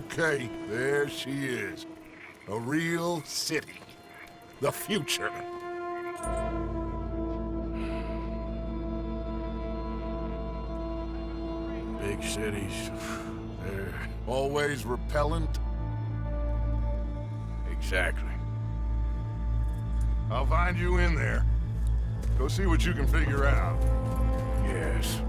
Okay, there she is. A real city. The future. Big cities, they're... Always repellent. Exactly. I'll find you in there. Go see what you can figure out. Yes.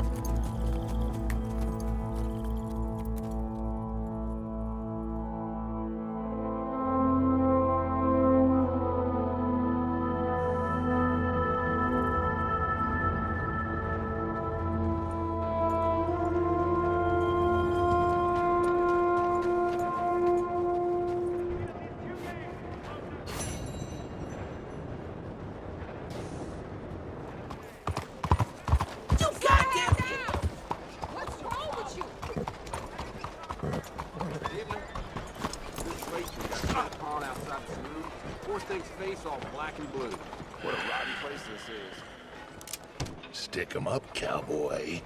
Stick 'em up, cowboy.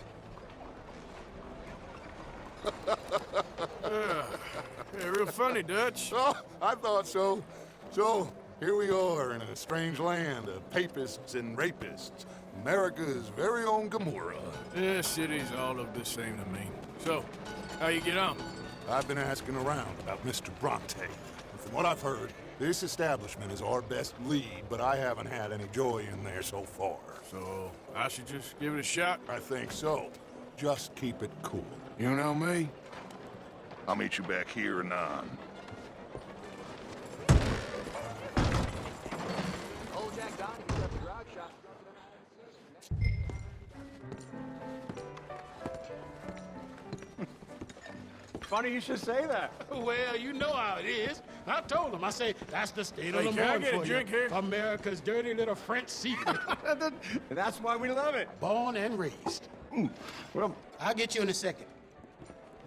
Yeah, real funny, Dutch. Oh, I thought so. So, here we are in a strange land of papists and rapists. America's very own Gomorrah. Yeah, cities all look the same to me. So, how you get on? I've been asking around about Mr. Bronte. And from what I've heard, this establishment is our best lead, but I haven't had any joy in there so far. So, I should just give it a shot? I think so. Just keep it cool. You know me? I'll meet you back here anon. Funny you should say that. Well, you know how it is. I told him. I say, that's the state of Hey, the can I morning get a for drink you. here? America's dirty little French secret. That's why we love it. Born and raised. Well, I'll get you in a second.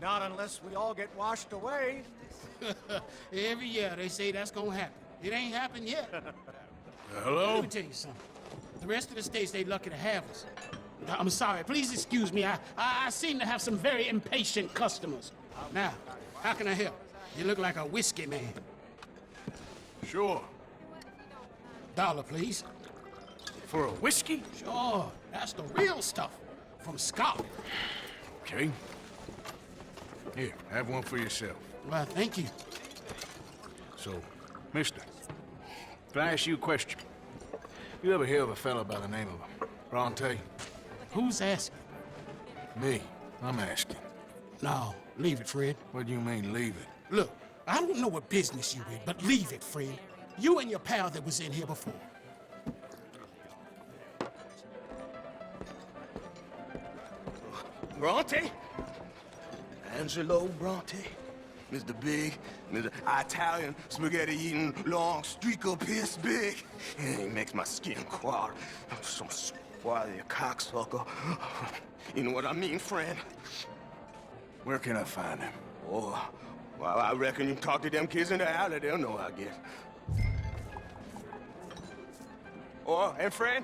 not unless we all get washed away. Every year they say that's gonna happen. It ain't happened yet. Hello? Let me tell you something. The rest of the states, they lucky to have us. I'm sorry. Please excuse me. I seem to have some very impatient customers. Now, how can I help? You look like a whiskey man. Sure. $1, please. For a whiskey? Sure. That's the real stuff. From Scotland. Okay. Here, have one for yourself. Well, thank you. So, mister, can I ask you a question? You ever hear of a fella by the name of Bronte? Who's asking? Me. I'm asking. No, leave it, Fred. What do you mean, leave it? Look, I don't know what business you in, but leave it, Fred. You and your pal that was in here before. Bronte? Angelo Bronte? Mr. Big, Mr. Italian, spaghetti-eating, long streaker piss big. He makes my skin crawl. I'm so spoiled, you cocksucker. You know what I mean, friend? Where can I find him? Oh, well, I reckon you talk to them kids in the alley, they'll know, I guess. Oh, and friend,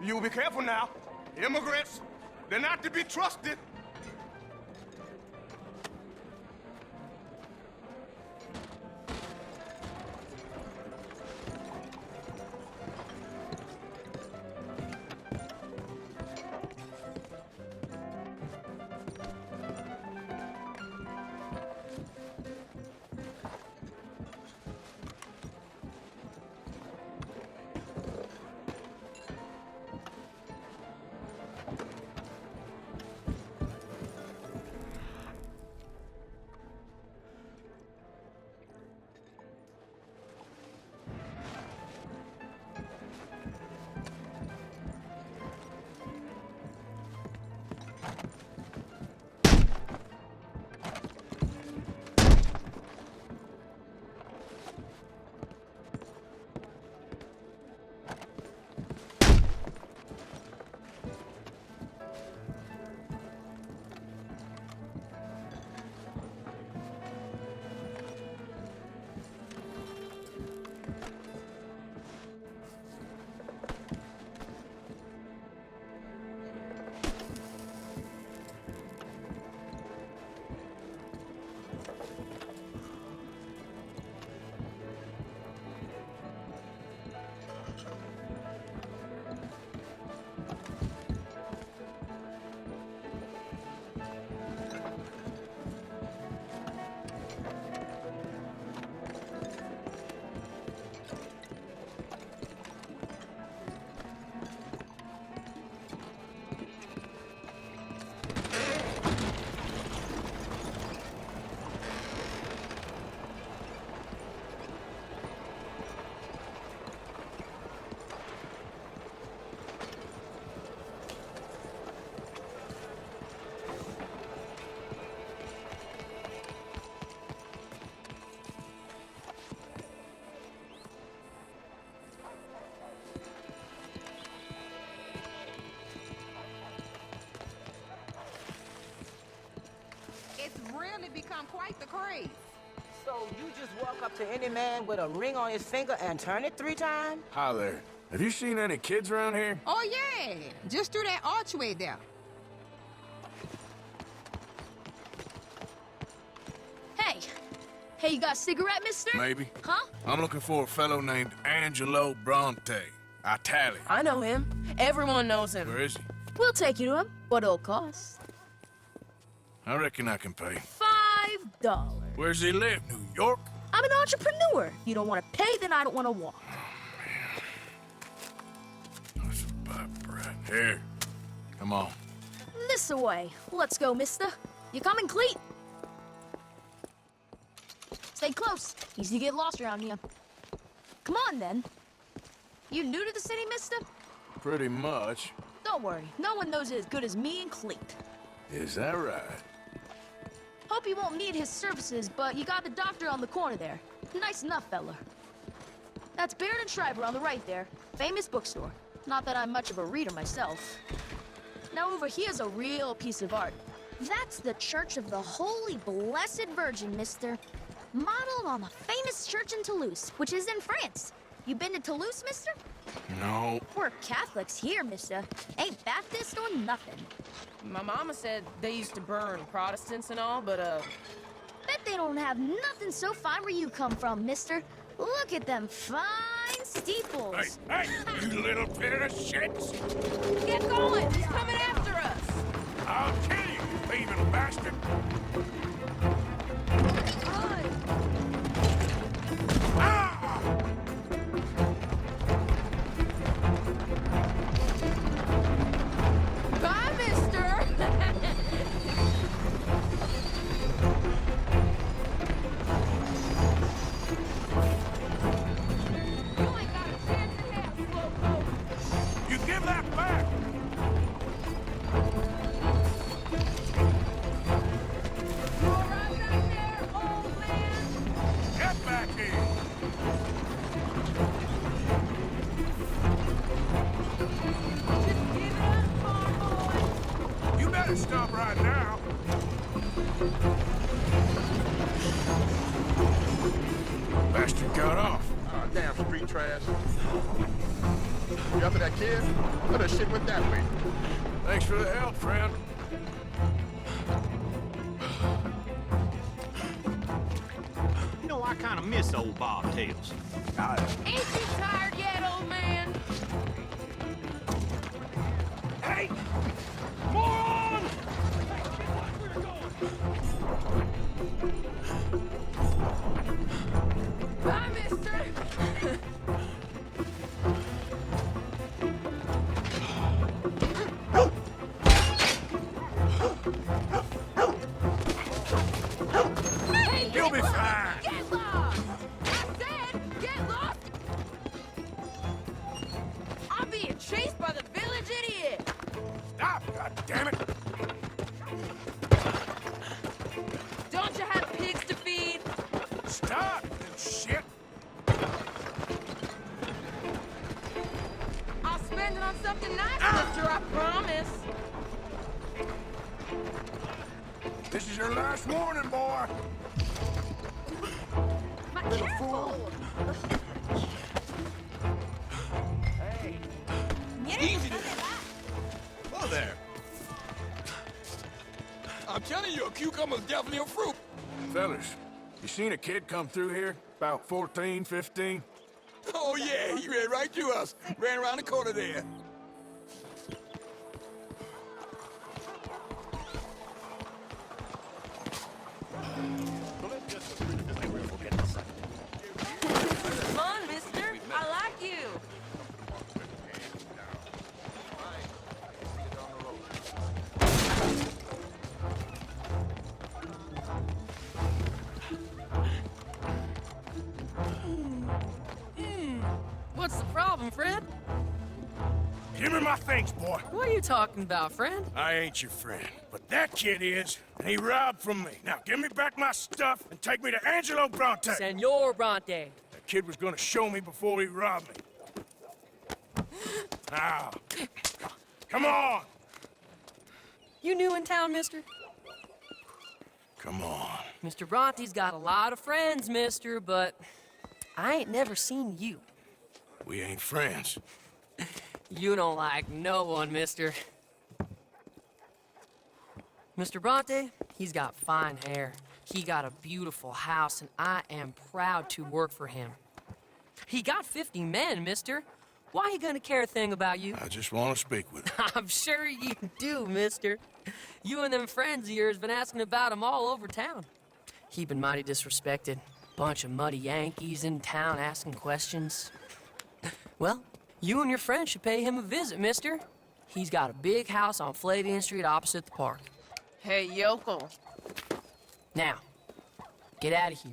you be careful now. Immigrants, they're not to be trusted. on quite the craze. So you just walk up to any man with a ring on his finger and turn it 3 times? Hi there. Have you seen any kids around here? Oh, yeah. Just through that archway there. Hey. Hey, you got a cigarette, mister? Maybe. Huh? I'm looking for a fellow named Angelo Bronte. Italian. I know him. Everyone knows him. Where is he? We'll take you to him. What it'll cost? I reckon I can pay. $5. Where's he live? New York? I'm an entrepreneur. You don't want to pay, then I don't want to walk. That's a bad brat. Here. Come on. This away. Let's go, mister. You coming, Cleet? Stay close. Easy to get lost around here. Come on, then. You new to the city, mister? Pretty much. Don't worry. No one knows it as good as me and Cleet. Is that right? Hope you won't need his services, but you got the doctor on the corner there. Nice enough, fella. That's Baird and Schreiber on the right there. Famous bookstore. Not that I'm much of a reader myself. Now over here's a real piece of art. That's the Church of the Holy Blessed Virgin, mister. Modeled on the famous church in Toulouse, which is in France. You been to Toulouse, mister? No. We're Catholics here, mister. Ain't Baptist or nothing. My mama said they used to burn Protestants and all, but, Bet they don't have nothing so fine where you come from, mister. Look at them fine steeples. Hey, you little bit of shits! get going! He's coming after us! I'll kill you, you thieving bastard! Bye, mister! You ain't got a chance in hell, slowpoke. You give that back! You all right back there, old man? Get back here! Just give it up, farm boy. You better stop right now. Bastard got off. Oh, damn street trash. You after that kid? What the shit went that way? Thanks for the help, friend. You know, I kind of miss old bobtails. Ain't you tired yet, old man? Hey! Moron! Bye, mister! Hey, You'll be fine. get lost! I said, get lost! I'm being chased by the village idiot! Stop, goddammit! Don't you have pigs to feed? Stop, you shit! I'll spend it on something nice, mister, I promise. This is your last warning, boy. Little fool! Easy there. Whoa there. I'm telling you, a cucumber's definitely a fruit. Fellas, you seen a kid come through here? About 14, 15? Oh, yeah, he ran right through us. Ran around the corner there. Come on, mister. I like you. What's the problem, Fred? Give me my things, boy. What are you talking about, friend? I ain't your friend, but that kid is, and he robbed from me. Now give me back my stuff and take me to Angelo Bronte. Senor Bronte. That kid was gonna show me before he robbed me. Now, come on. You new in town, mister? Come on. Mr. Bronte's got a lot of friends, mister, but I ain't never seen you. We ain't friends. You don't like no one, mister. Mr. Bronte, he's got fine hair. He got a beautiful house, and I am proud to work for him. He got 50 men, mister. Why he gonna care a thing about you? I just want to speak with him. I'm sure you do, mister. You and them friends of yours been asking about him all over town. He been mighty disrespected. Bunch of muddy Yankees in town asking questions. Well, you and your friend should pay him a visit, mister. He's got a big house on Flavian Street opposite the park. Hey, yokel. Now, get out of here.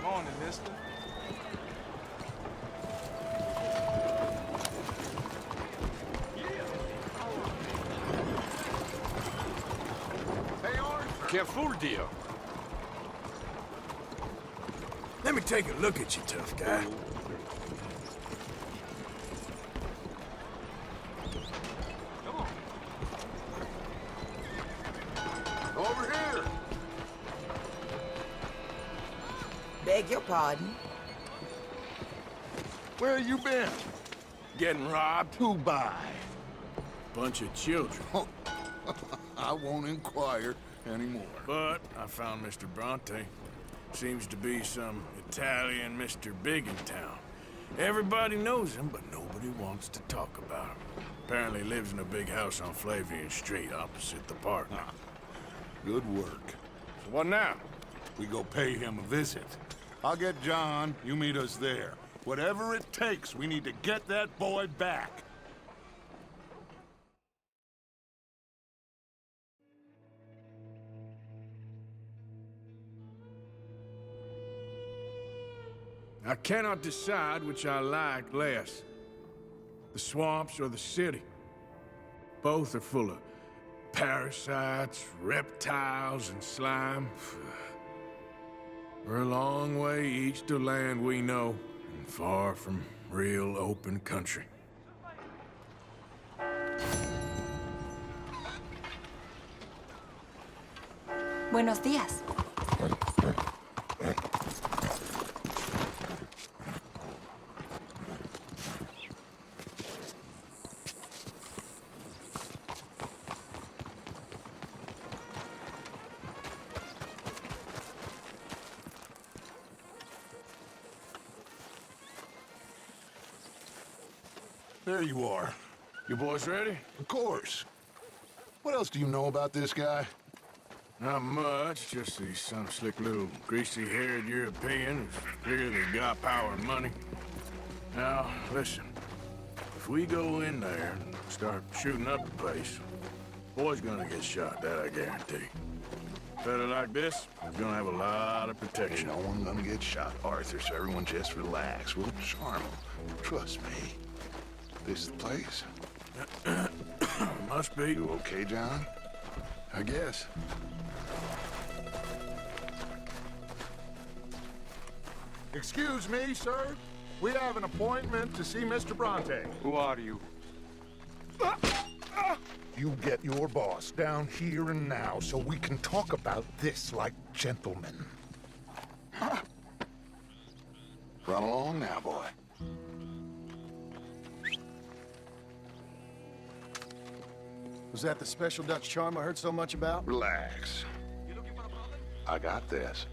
Morning, mister. Careful, dear. Let me take a look at you, tough guy. Over here! Beg your pardon. Where you been? Getting robbed? Who by? Bunch of children. I won't inquire anymore. But I found Mr. Bronte. Seems to be some Italian Mr. Big in town. Everybody knows him, but nobody wants to talk about him. Apparently lives in a big house on Flavian Street opposite the park. Good work. So what now? We go pay him a visit. I'll get John, you meet us there. Whatever it takes, we need to get that boy back. I cannot decide which I like less. The swamps or the city. Both are full of parasites, reptiles, and slime. We're a long way east of land we know, and far from real open country. Buenos días. There you are. You boys ready? Of course. What else do you know about this guy? Not much, just he's some slick little greasy-haired European who's figured they got power and money. Now, listen. If we go in there and start shooting up the place, boy's gonna get shot, that I guarantee. Fella like this is gonna have a lot of protection. No one's gonna get shot, Arthur, so everyone just relax. We'll charm him. Trust me. This is the place? Must be. You okay, John? I guess. Excuse me, sir. We have an appointment to see Mr. Bronte. Who are you? You get your boss down here and now so we can talk about this like gentlemen. Run along now, boy. Was that the special Dutch charm I heard so much about? Relax. I got this.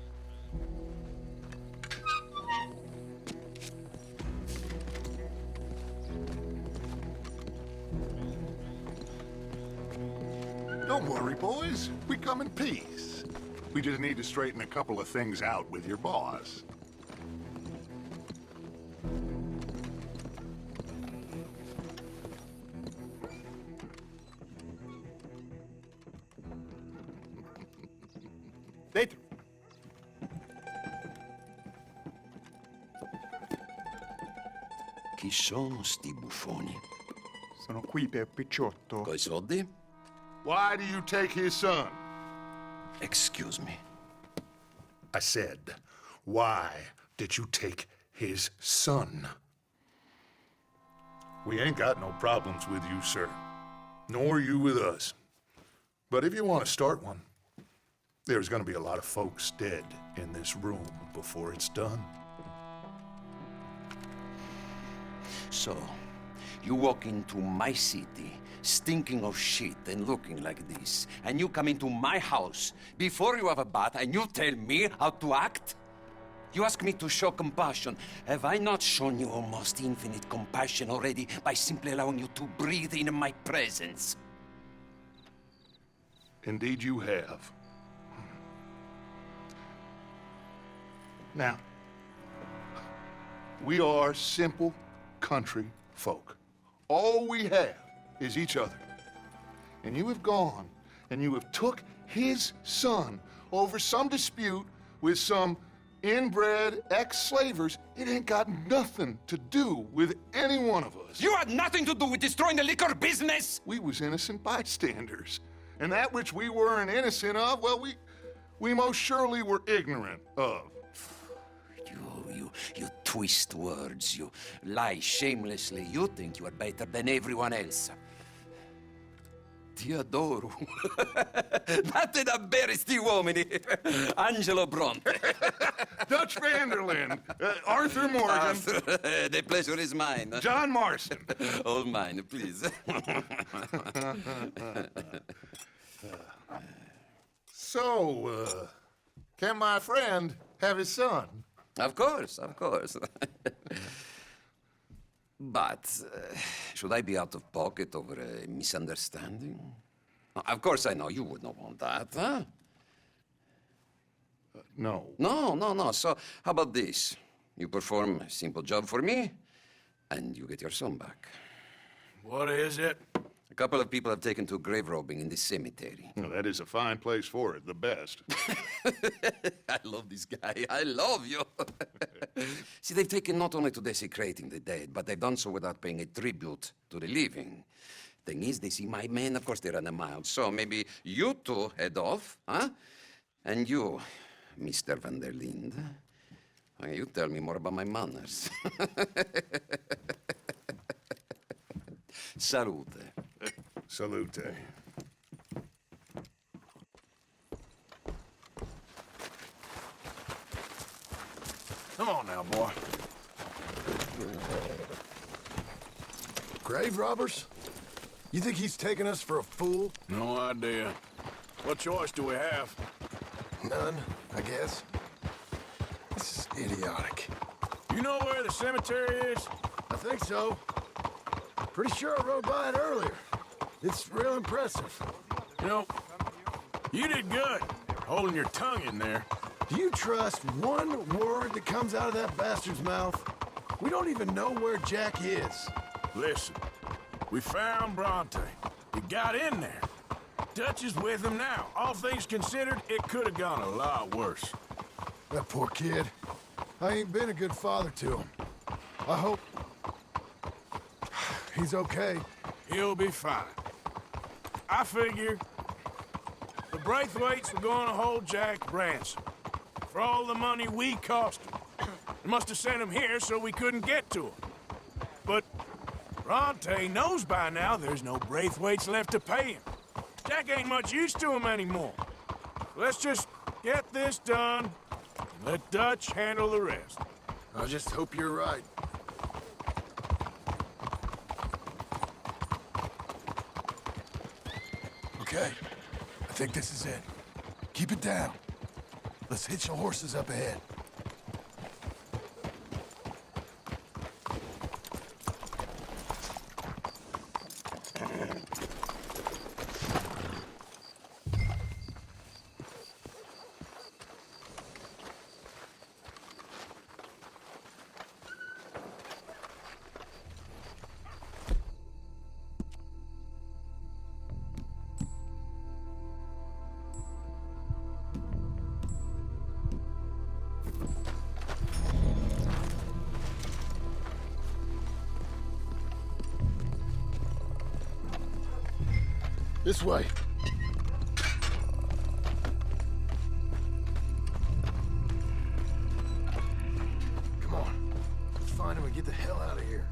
Don't worry, boys. We come in peace. We just need to straighten a couple of things out with your boss. Dentro. Chi sono sti buffoni? Sono qui per Picciotto. Coi soldi? Why do you take his son? Excuse me. I said, why did you take his son? We ain't got no problems with you, sir. Nor you with us. But if you want to start one, there's gonna be a lot of folks dead in this room before it's done. So, you walk into my city, stinking of shit and looking like this, and you come into my house before you have a bath and you tell me how to act? You ask me to show compassion. Have I not shown you almost infinite compassion already by simply allowing you to breathe in my presence? Indeed you have. Now, we are simple country folk. All we have is each other. And you have gone and you have took his son over some dispute with some inbred ex-slavers. It ain't got nothing to do with any one of us. You had nothing to do with destroying the liquor business! We was innocent bystanders. And that which we weren't innocent of, well, we most surely were ignorant of. You twist words, you lie shamelessly. You think you are better than everyone else. Ti adoro. Date da bere sti uomini. Angelo Bronte. Dutch Vanderlyn. Arthur Morgan. Arthur, the pleasure is mine. John Marston. All mine, please. So, can my friend have his son? Of course, of course. But should I be out of pocket over a misunderstanding? Of course I know you would not want that, huh? No. No. So how about this? You perform a simple job for me, and you get your son back. What is it? A couple of people have taken to grave robbing in this cemetery. Well, that is a fine place for it, the best. I love this guy. I love you. See, they've taken not only to desecrating the dead, but they've done so without paying a tribute to the living. Thing is, they see my men, of course they run a mile. So maybe you two head off, huh? And you, Mr. Van der Linde, you tell me more about my manners. Salute. Salute. Come on now, boy. Grave robbers? You think he's taking us for a fool? No idea. What choice do we have? None, I guess. This is idiotic. You know where the cemetery is? I think so. Pretty sure I rode by it earlier. It's real impressive. You know, you did good, holding your tongue in there. Do you trust one word that comes out of that bastard's mouth? We don't even know where Jack is. Listen, we found Bronte. He got in there. Dutch is with him now. All things considered, it could have gone a lot worse. That poor kid. I ain't been a good father to him. I hope he's okay. He'll be fine. I figure the Braithwaites were going to hold Jack ransom for all the money we cost him. They must have sent him here so we couldn't get to him. But Bronte knows by now there's no Braithwaites left to pay him. Jack ain't much use to him anymore. Let's just get this done and let Dutch handle the rest. I just hope you're right. Okay, I think this is it. Keep it down. Let's hitch the horses up ahead. This way. Come on. Let's find him and get the hell out of here.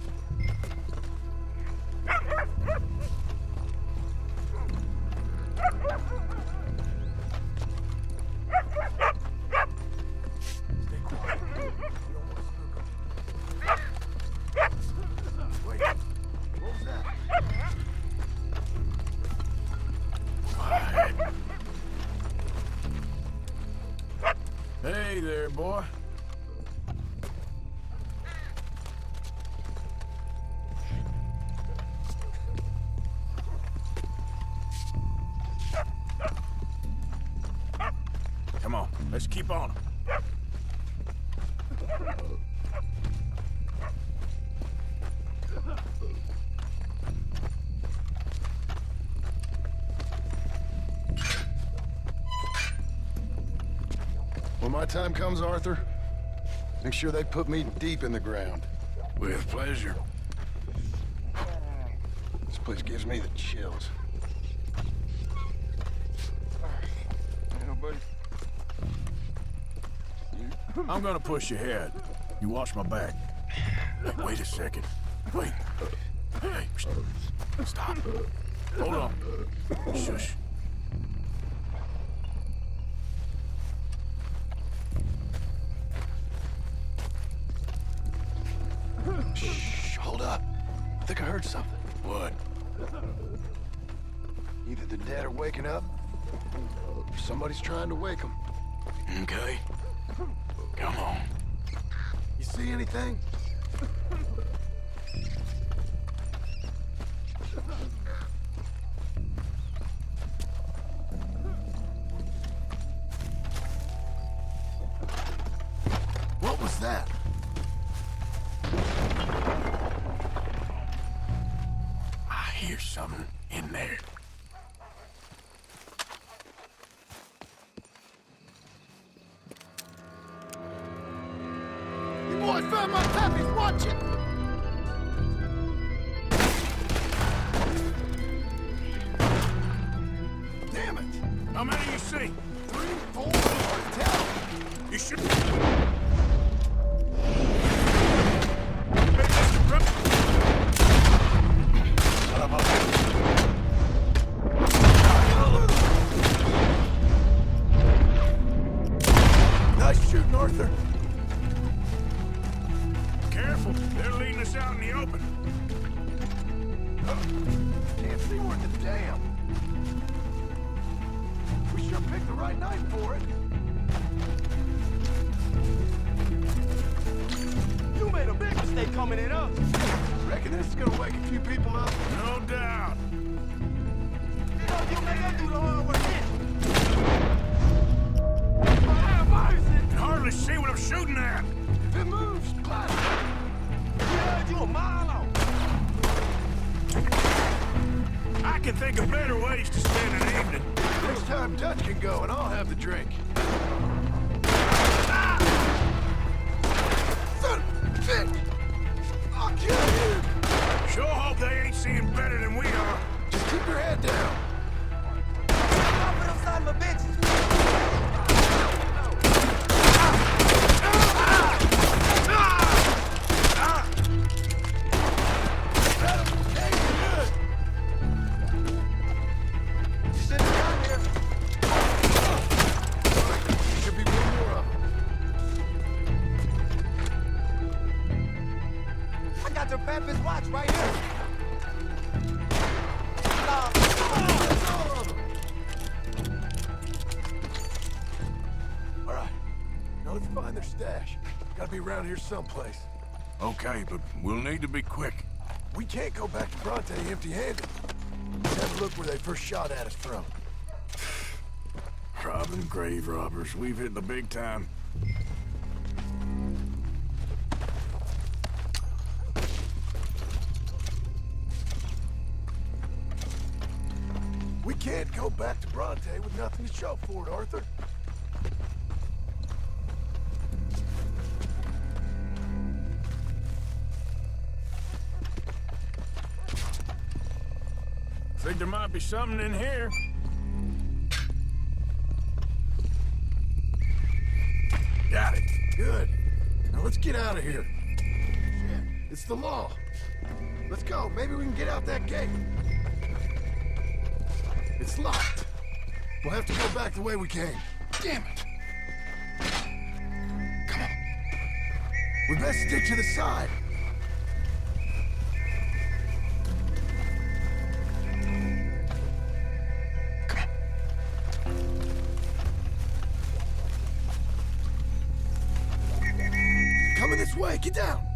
Stay quiet. We don't want to spook him. Wait. What was that? Hey there, boy. Come on, let's keep on. When my time comes, Arthur, make sure they put me deep in the ground. With pleasure. This place gives me the chills. I'm gonna push ahead. You watch my back. Hey, wait a second. Wait. Hey, stop. Hold on. Shush. Shh, hold up. I think I heard something. What? Either the dead are waking up, or somebody's trying to wake them. Okay. Come on. You see anything? What was that? I hear something in there. I found my puppies, watch it! Damn it! How many you see? 3, 4, hard to tell. You should... Nice shooting, Arthur. Careful, they're leading us out in the open. Can't see worth a damn. We sure picked the right night for it. You made a big mistake coming in us. Reckon this is gonna wake a few people up. No doubt. You made us do the hard work. Can hardly see what I'm shooting at. If it moves, blast it. We heard you a mile off. I can think of better ways to spend an evening. Next time Dutch can go and I'll have the drink. Son of a bitch! I'll kill you! Sure hope they ain't seeing better than we are. Just keep your head down. Stop it, I'm son of a bitch. Your Pappy's watch right here. All right. Now let's find their stash. Gotta be around here someplace. Okay, but we'll need to be quick. We can't go back to Bronte empty-handed. Let's have a look where they first shot at us from. Robbing grave robbers. We've hit the big time. We can't go back to Bronte with nothing to show for it, Arthur. Think there might be something in here. Got it. Good. Now let's get out of here. Shit, it's the law. Let's go. Maybe we can get out that gate. It's locked. We'll have to go back the way we came. Damn it. Come on. We best stick to the side. Coming this way. Get down.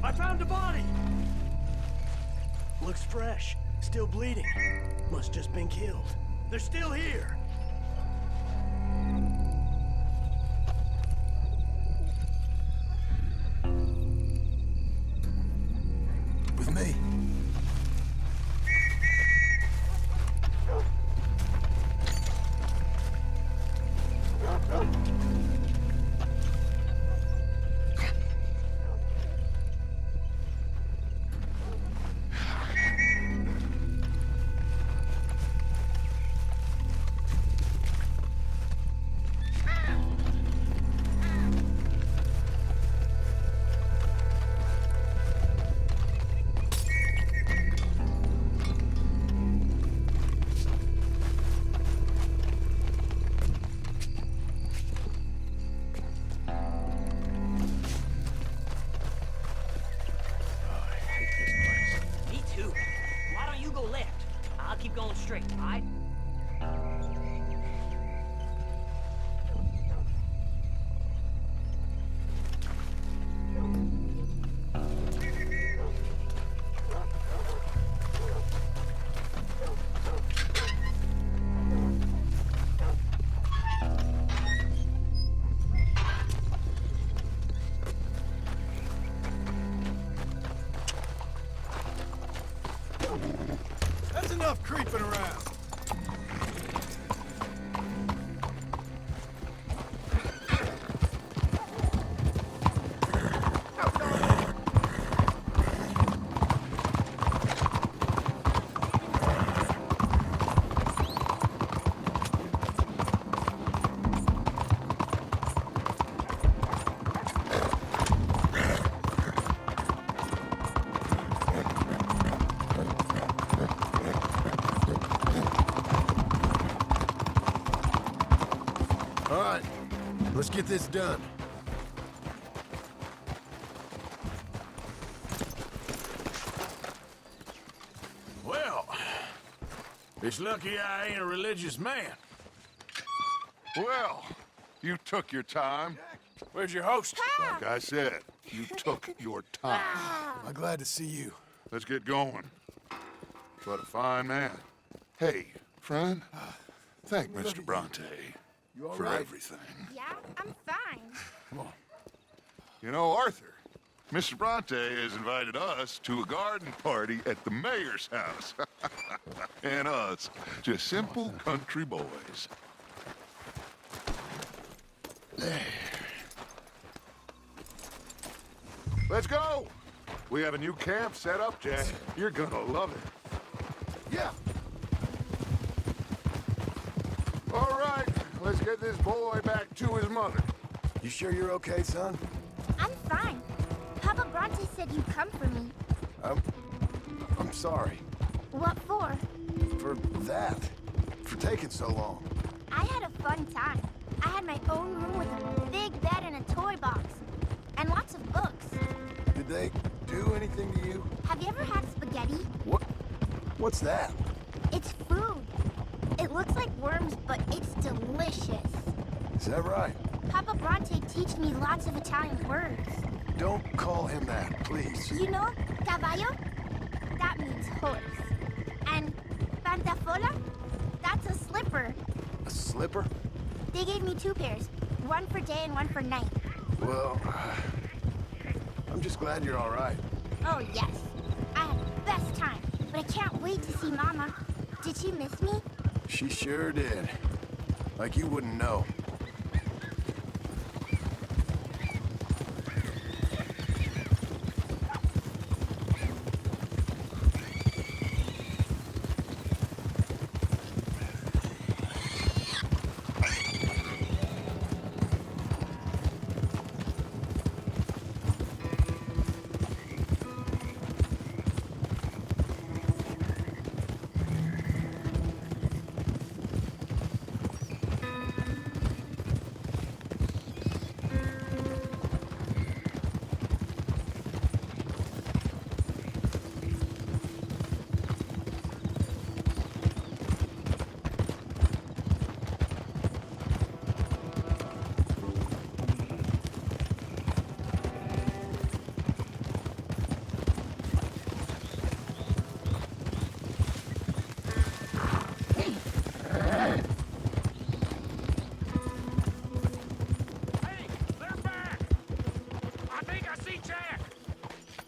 I found a body! Looks fresh. Still bleeding. Must just been killed. They're still here! With me. Me too. Why don't you go left? I'll keep going straight, alright? That's enough creeping around. All right, let's get this done. Well, it's lucky I ain't a religious man. Well, you took your time. Where's your host? Like I said, you took your time. I'm glad to see you. Let's get going. What a fine man. Hey, friend, thank Mr. Bronte all for right? everything. Yeah, I'm fine. Come on. You know, Arthur, Mr. Bronte has invited us to a garden party at the mayor's house. And us, just simple country boys. There. Let's go! We have a new camp set up, Jack. You're gonna love it. Yeah. All right, let's get this boy back to his mother. You sure you're okay, son? I'm fine. Papa Bronte said you'd come for me. I'm sorry. What for? For that. For taking so long. I had a fun time. I had my own room with a big bed and a toy box. And lots of books. Did they do anything to you? Have you ever had spaghetti? What? What's that? It's food. It looks like worms, but it's delicious. Is that right? Papa Bronte teach me lots of Italian words. Don't call him that, please. You know, caballo? That means horse. And pantafola? That's a slipper. A slipper? They gave me 2 pairs. One for day and one for night. Well, I'm just glad you're all right. Oh, yes. I had the best time, but I can't wait to see Mama. Did she miss me? She sure did. Like you wouldn't know.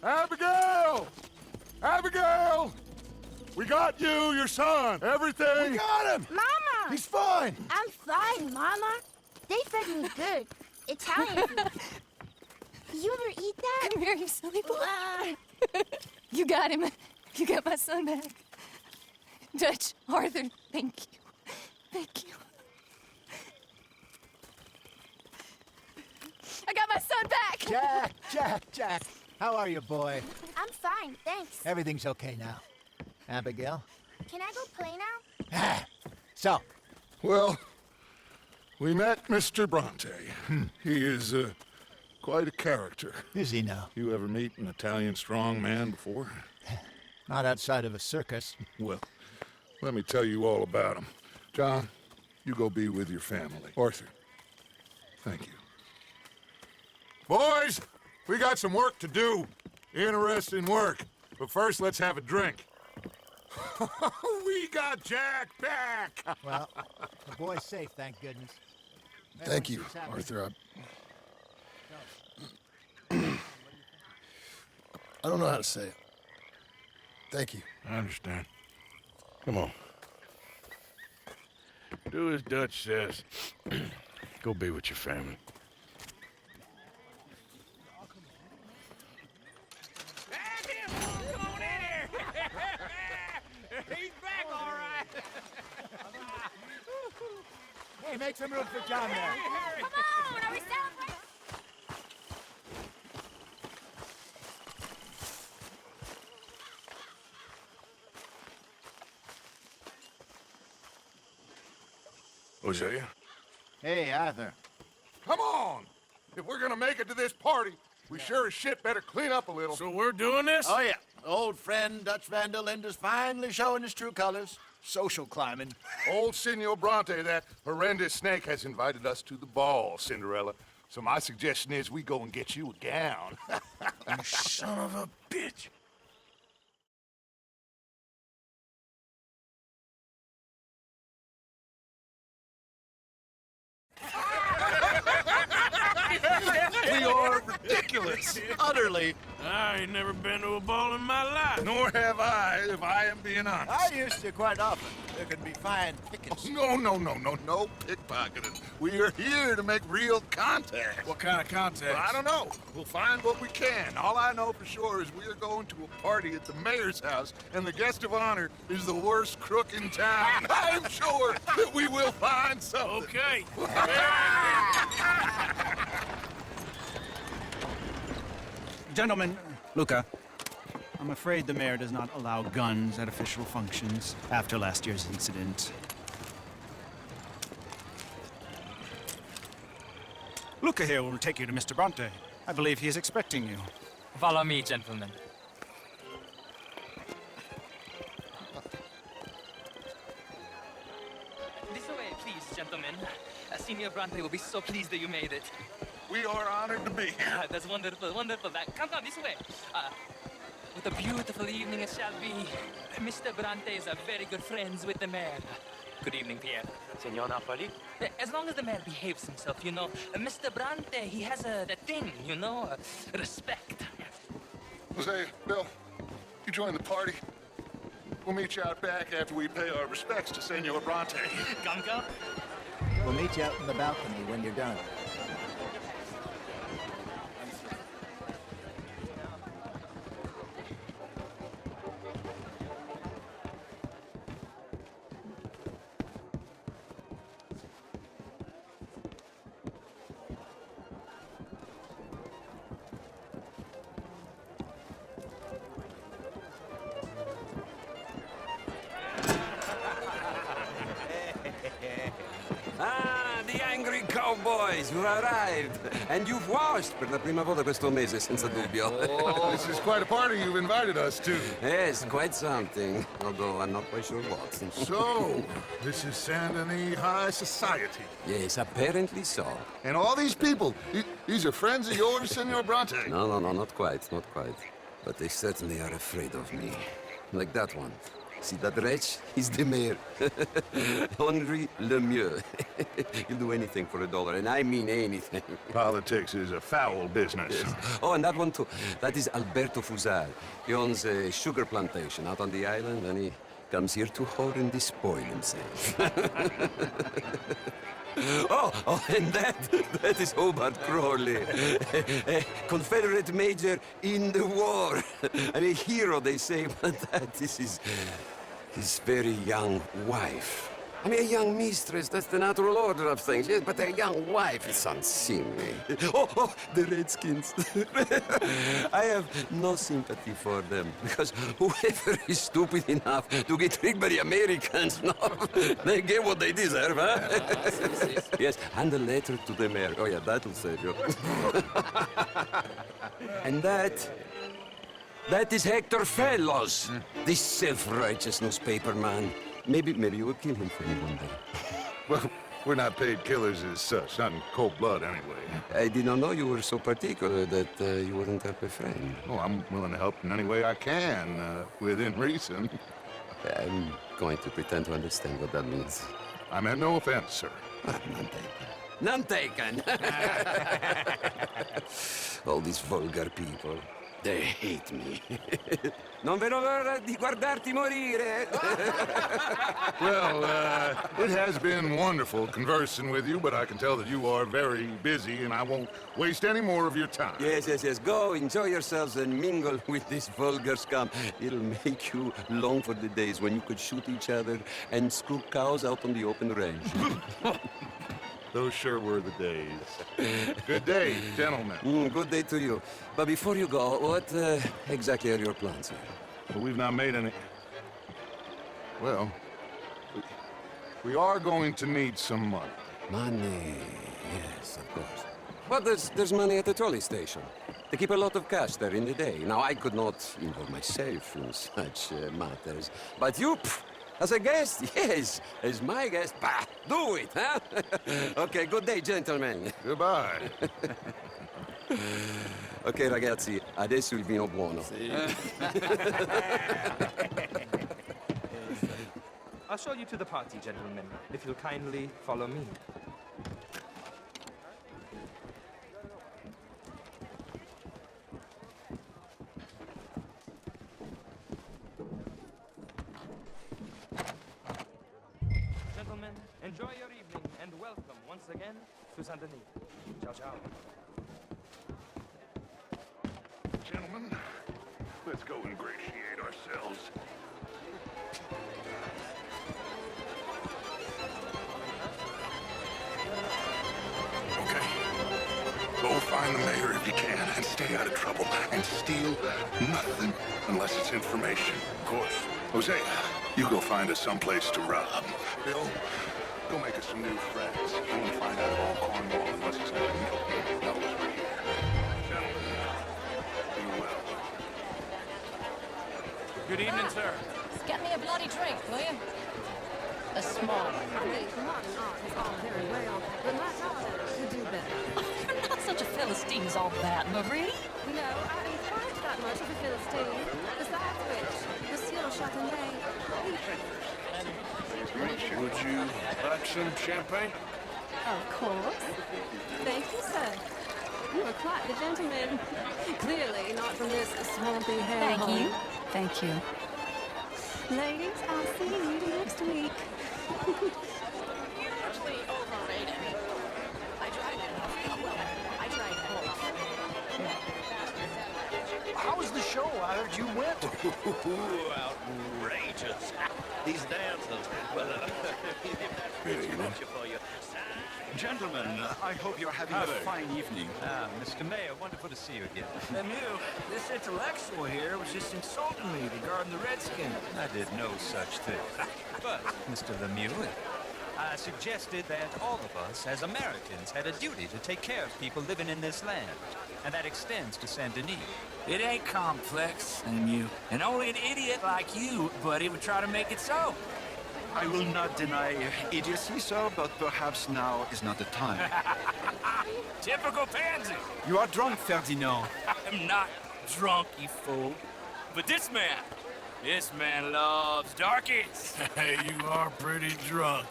Abigail! Abigail! We got you, your son, everything. We got him! Mama! He's fine! I'm fine, Mama. They fed me good. Italian food. You ever eat that? Come here, you silly boy. You got him. You got my son back. Dutch, Arthur, thank you. Thank you. I got my son back! Jack. How are you, boy? I'm fine, thanks. Everything's okay now. Abigail? Can I go play now? So, Well, we met Mr. Bronte. He is quite a character. is he now? You ever meet an Italian strong man before? Not outside of a circus. Well, let me tell you all about him. John, you go be with your family. Arthur, thank you. Boys, we got some work to do. Interesting work. But first, let's have a drink. We got Jack back! Well, the boy's safe, thank goodness. Thank you, Arthur. I don't know how to say it. Thank you. I understand. Come on. Do as Dutch says. Go be with your family. He's back, all right. Hey, make some room for John there. Come on, are we celebrating? Hosea? Hey, Arthur. Come on! If we're gonna make it to this party, we sure as shit better clean up a little. So we're doing this? Oh, yeah. Old friend Dutch Van der Linde's finally showing his true colors. Social climbing. Old Senor Bronte, that horrendous snake, has invited us to the ball, Cinderella. So my suggestion is we go and get you a gown. You son of a bitch. We are ridiculous. Utterly. I ain't never been to a ball in my life. Nor have I, if I am being honest. I used to quite often. There can be fine pickings. No pickpocketing. We are here to make real contact. What kind of contact? I don't know. We'll find what we can. All I know for sure is we are going to a party at the mayor's house, and the guest of honor is the worst crook in town. I'm sure that we will find something. Okay. Gentlemen, Luca, I'm afraid the mayor does not allow guns at official functions after last year's incident. Luca here will take you to Mr. Bronte. I believe he is expecting you. Follow me, gentlemen. This way, please, gentlemen. Senior Bronte will be so pleased that you made it. We are honored to be here. That's wonderful, wonderful. Come this way. What a beautiful evening it shall be. Mr. Bronte is a very good friends with the mayor. Good evening, Pierre. Senor Napoli? As long as the mayor behaves himself, you know. Mr. Bronte, he has that thing, you know, respect. Jose, Bill, you join the party. We'll meet you out back after we pay our respects to Senor Bronte. Gunga? We'll meet you out in the balcony when you're done. Ah, the angry cowboys who arrived. And you've washed per la prima volta questo mese, senza dubbio. This is quite a party you've invited us to. Yes, quite something. Although I'm not quite sure what. So, this is Saint Denis High Society. Yes, apparently so. And all these people, these are friends of yours, Senor Bronte? No, not quite, not quite. But they certainly are afraid of me. Like that one. See that wretch? He's the mayor. Henri Lemieux. He'll do anything for $1, and I mean anything. Politics is a foul business. Yes. Oh, and that one too. That is Alberto Fusar. He owns a sugar plantation out on the island, and he comes here to whore and despoil himself. Oh, and that is Hobart Crawley, a Confederate major in the war, and a hero, they say, but that is his very young wife. I mean, a young mistress, that's the natural order of things, yes, but a young wife is unseemly. Oh, the Redskins. I have no sympathy for them, because whoever is stupid enough to get tricked by the Americans, no, they get what they deserve, huh? Yes, and a letter to the mayor. Oh, yeah, that'll save you. And that is Hector Fellows, this self-righteous newspaper man. Maybe you will kill him for me one day. Well, we're not paid killers as such, not in cold blood anyway. I did not know you were so particular that you wouldn't help a friend. Oh, I'm willing to help in any way I can, within reason. I'm going to pretend to understand what that means. I meant no offense, sir. None taken. All these vulgar people. They hate me. Non vedo l'ora di guardarti morire. Well, it has been wonderful conversing with you, but I can tell that you are very busy, and I won't waste any more of your time. Yes. Go, enjoy yourselves, and mingle with this vulgar scum. It'll make you long for the days when you could shoot each other and scoop cows out on the open range. Those sure were the days. Good day, gentlemen. Good day to you. But before you go, what exactly are your plans here? Well, we've not made any... Well, we are going to need some money. Money, yes, of course. But there's money at the trolley station. They keep a lot of cash there in the day. Now, I could not involve myself in such matters. But you... As a guest, yes. As my guest, bah, do it, huh? Okay, good day, gentlemen. Goodbye. Ok, ragazzi, adesso il vino buono. I'll show you to the party, gentlemen, if you'll kindly follow me. Enjoy your evening, and welcome once again to Saint Denis. Ciao. Gentlemen, let's go ingratiate ourselves. Okay. Go find the mayor if you can, and stay out of trouble, and steal nothing unless it's information. Of course. Jose, you go find us someplace to rob. Bill, go make us some new friends. I want to find out if all Cornwall and Wessex knows we're here. Gentlemen, be well. Good evening, sir. Get me a bloody drink, will you? A small one. Very well, but that's harder to do better. You're not such a Philistine as all that, Marie. No, I ain't quite that much of a Philistine. Besides which, Monsieur Châtelet, Would you like some champagne? Of course. Thank you, sir. You are quite the gentleman. Clearly not welcome, Miss Swampy Hair. Thank you. Thank you. Ladies, I'll see you next week. Hugely overrated. I tried it. Well, I tried both. How was the show? I heard you went. Outrageous. These dancers. Well, that's too much for you. Gentlemen, I hope you're having a fine evening. Mr. Mayor, wonderful to see you again. Lemieux, this intellectual here was just insulting me regarding the Redskins. I did no such thing. But, Mr. Lemieux, I suggested that all of us, as Americans, had a duty to take care of people living in this land. And that extends to Saint Denis. It ain't complex, Lemieux. And only an idiot like you, buddy, would try to make it so. I will not deny idiocy, sir, but perhaps now is not the time. Typical pansy. You are drunk, Ferdinand. I'm not drunk, you fool. But this man loves darkies. Hey, you are pretty drunk.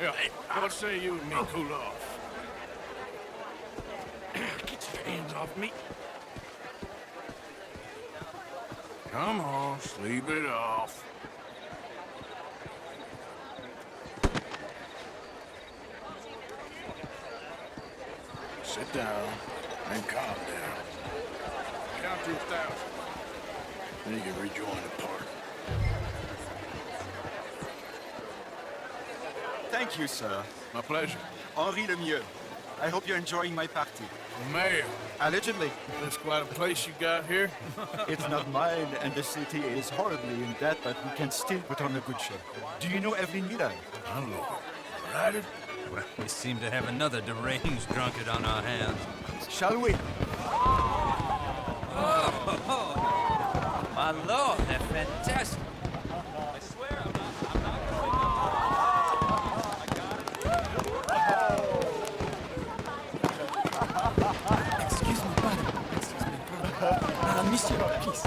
Yeah, what say you and me cool off? Get your hands off me. Come on, sleep it off. Sit down and calm down. Count to 1,000. Then you can rejoin the party. Thank you, sir. My pleasure. Henri Lemieux. I hope you're enjoying my party. Mayor. Allegedly. That's quite a place you got here. It's not mine, and the city is horribly in debt, but we can still put on a good show. Do you know Evelyn Miller? Hello. Right it? Well, we seem to have another deranged drunkard on our hands. Shall we? Oh, my lord, they're fantastic. I swear I'm not Excuse me, pardon. Monsieur, please.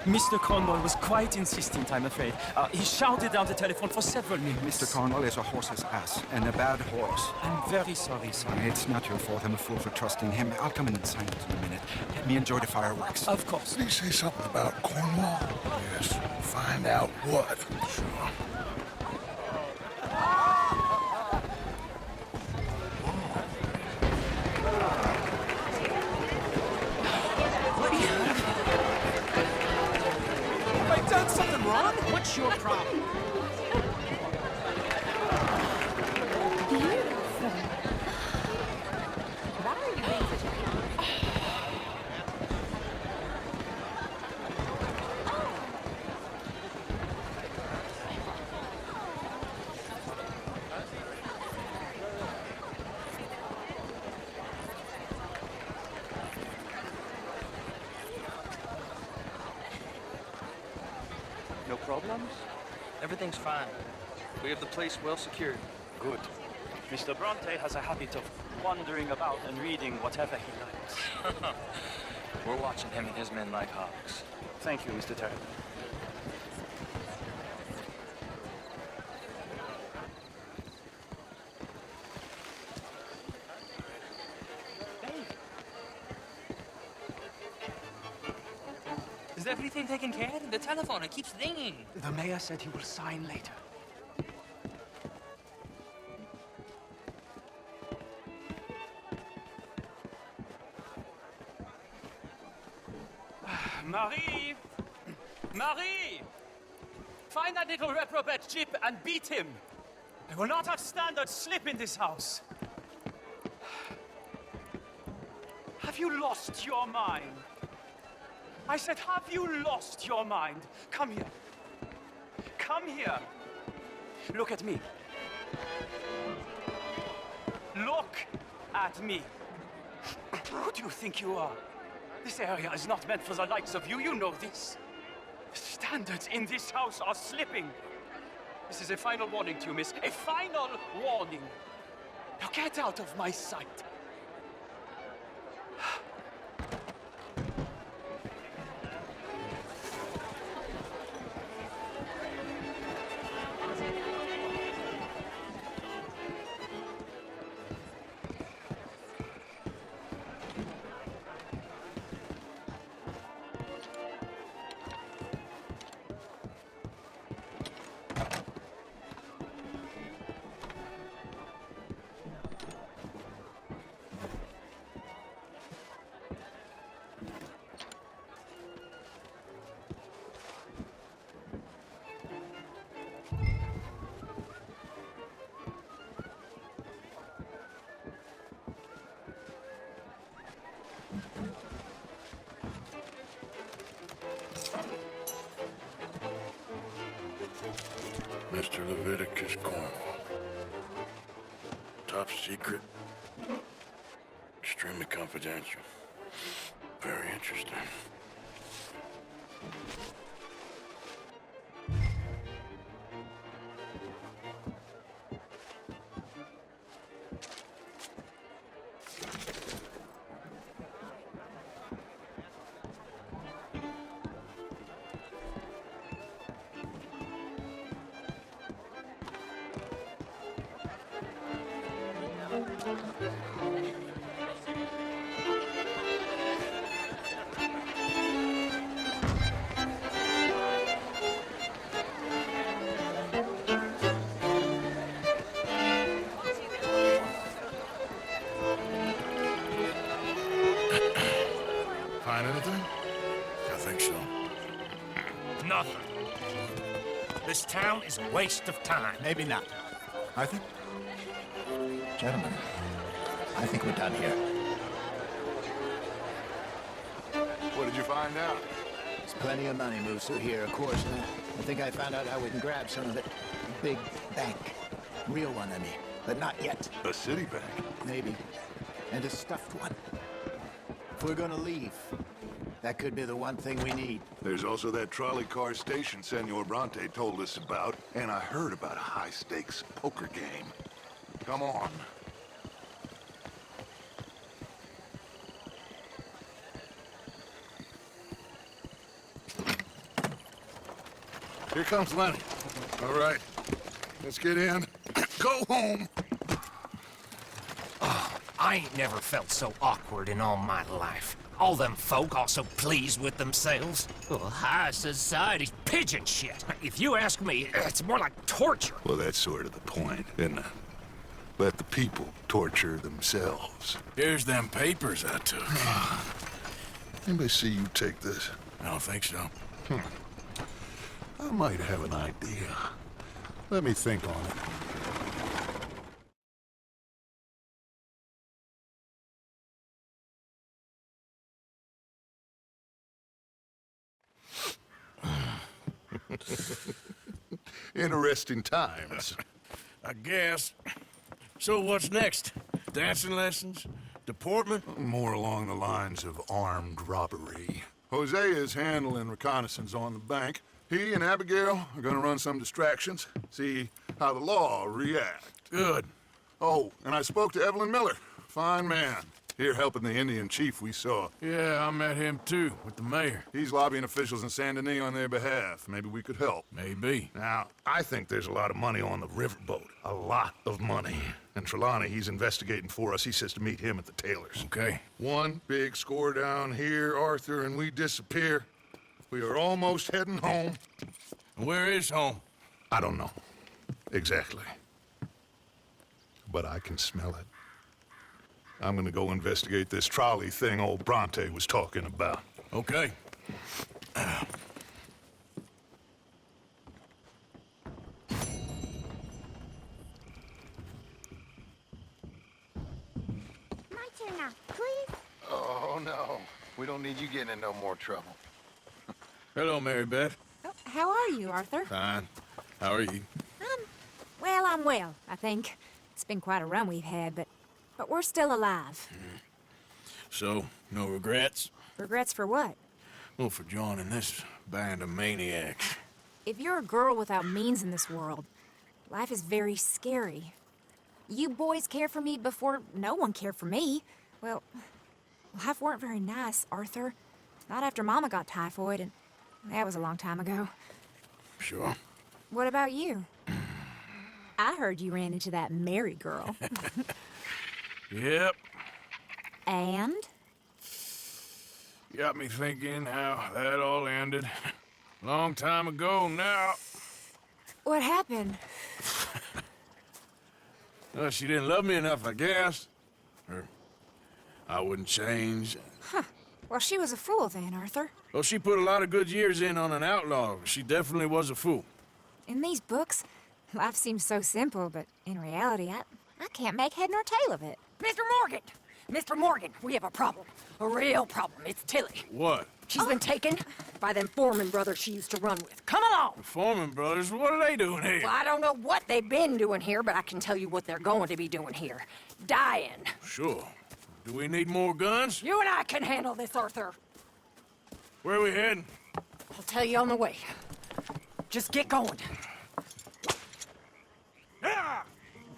Mr. Cornwall was quite insistent, I'm afraid. He shouted down the telephone for several minutes. Mr. Cornwall is a horse's ass, and a bad horse. I'm very sorry, sir. It's not your fault. I'm a fool for trusting him. I'll come in and sign it in a minute. Let me enjoy the fireworks. Of course. Did he say something about Cornwall? Yes. Find out what. Sure. Have I done something wrong? What's your problem? Beautiful. Why are you being such a... No problems? Everything's fine. We have the place well secured. Good. Mr. Bronte has a habit of wandering about and reading whatever he likes. We're watching him and his men like hawks. Thank you, Mr. Terry. Is everything taken care of? The telephone, it keeps ringing. The mayor said he will sign later. Marie! Marie! Find that little reprobate Chip and beat him. I will not have standard slip in this house. Have you lost your mind? I said, have you lost your mind? Come here. Come here. Look at me. Look at me. Who do you think you are? This area is not meant for the likes of you. You know this. The standards in this house are slipping. This is a final warning to you, miss. A final warning. Now get out of my sight. Mr. Leviticus Cornwall. Top secret. Extremely confidential. Very interesting. Find anything? I think so. Nothing. This town is a waste of time. Maybe not. Arthur? Gentlemen, I think we're done here. What did you find out? There's plenty of money moves through here, of course. And I think I found out how we can grab some of it. Big bank. Real one, I mean. But not yet. A city bank? Maybe. And a stuffed one. If we're gonna leave, that could be the one thing we need. There's also that trolley car station Senor Bronte told us about, and I heard about a high-stakes poker game. Come on. Here comes Lenny. All right, let's get in. Go home. I ain't never felt so awkward in all my life. All them folk all so pleased with themselves. Oh, high society's pigeon shit. If you ask me, it's more like torture. Well, that's sort of the point, isn't it? Let the people torture themselves. Here's them papers I took. Anybody see you take this? I don't think so. I might have an idea. Let me think on it. Interesting times. I guess. So what's next? Dancing lessons? Deportment? More along the lines of armed robbery. Jose is handling reconnaissance on the bank. He and Abigail are gonna run some distractions, see how the law reacts. Good. Oh, and I spoke to Evelyn Miller. Fine man. Here helping the Indian chief we saw. Yeah, I met him too, with the mayor. He's lobbying officials in Saint Denis on their behalf. Maybe we could help. Maybe. Now, I think there's a lot of money on the riverboat. A lot of money. And Trelawney, he's investigating for us. He says to meet him at the Taylor's. Okay. One big score down here, Arthur, and we disappear. We are almost heading home. Where is home? I don't know. Exactly. But I can smell it. I'm gonna go investigate this trolley thing old Bronte was talking about. Okay. My turn now, please. Oh, no. We don't need you getting in no more trouble. Hello, Mary Beth. Oh, how are you, Arthur? Fine. How are you? Well, I'm well, I think. It's been quite a run we've had, but we're still alive. So, no regrets? Regrets for what? Well, for joining this band of maniacs. If you're a girl without means in this world, life is very scary. You boys cared for me before no one cared for me. Well, life weren't very nice, Arthur. Not after Mama got typhoid, and that was a long time ago. Sure. What about you? I heard you ran into that Mary girl. Yep. And? Got me thinking how that all ended. Long time ago now. What happened? Well, she didn't love me enough, I guess. Or I wouldn't change. Huh. Well, she was a fool then, Arthur. Well, she put a lot of good years in on an outlaw. She definitely was a fool. In these books, life seems so simple, but in reality, I can't make head nor tail of it. Mr. Morgan! Mr. Morgan, we have a problem. A real problem. It's Tilly. What? She's been taken by them Foreman brothers she used to run with. Come along! The Foreman brothers? What are they doing here? Well, I don't know what they've been doing here, but I can tell you what they're going to be doing here. Dying. Sure. Do we need more guns? You and I can handle this, Arthur. Where are we heading? I'll tell you on the way. Just get going.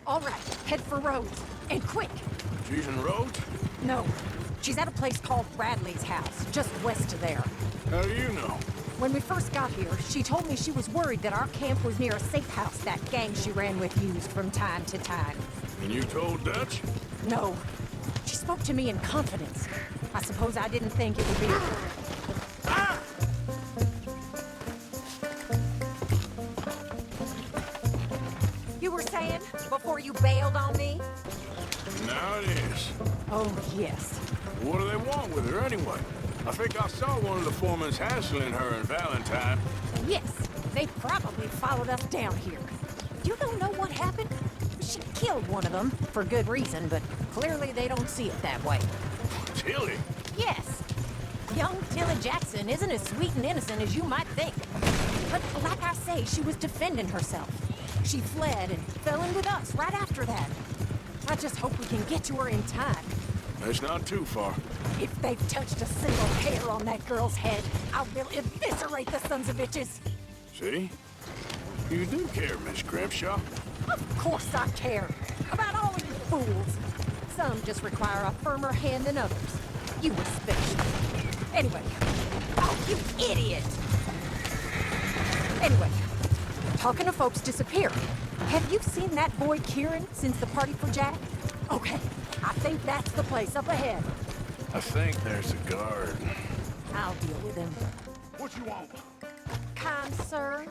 All right, head for Rhodes. And quick. She's in Rhodes? No. She's at a place called Bradley's house, just west of there. How do you know? When we first got here, she told me she was worried that our camp was near a safe house that gang she ran with used from time to time. And you told Dutch? No. She spoke to me in confidence. I suppose I didn't think it would be... You were saying, before you bailed on me? Now it is. Oh, yes. What do they want with her anyway? I think I saw one of the foremans hassling her and Valentine. Yes, they probably followed us down here. You don't know what happened? She killed one of them, for good reason, but clearly they don't see it that way. Tilly? Yes. Young Tilly Jackson isn't as sweet and innocent as you might think. But like I say, she was defending herself. She fled and fell in with us right after that. I just hope we can get to her in time. That's not too far. If they've touched a single hair on that girl's head, I will eviscerate the sons of bitches. See? You do care, Miss Grimshaw. Of course I care. About all of you fools. Some just require a firmer hand than others. You especially. Anyway. Oh, you idiot! Anyway. Talking to folks disappearing. Have you seen that boy Kieran since the party for Jack? Okay. I think that's the place up ahead. I think there's a guard. I'll deal with him. What you want? Kind sir,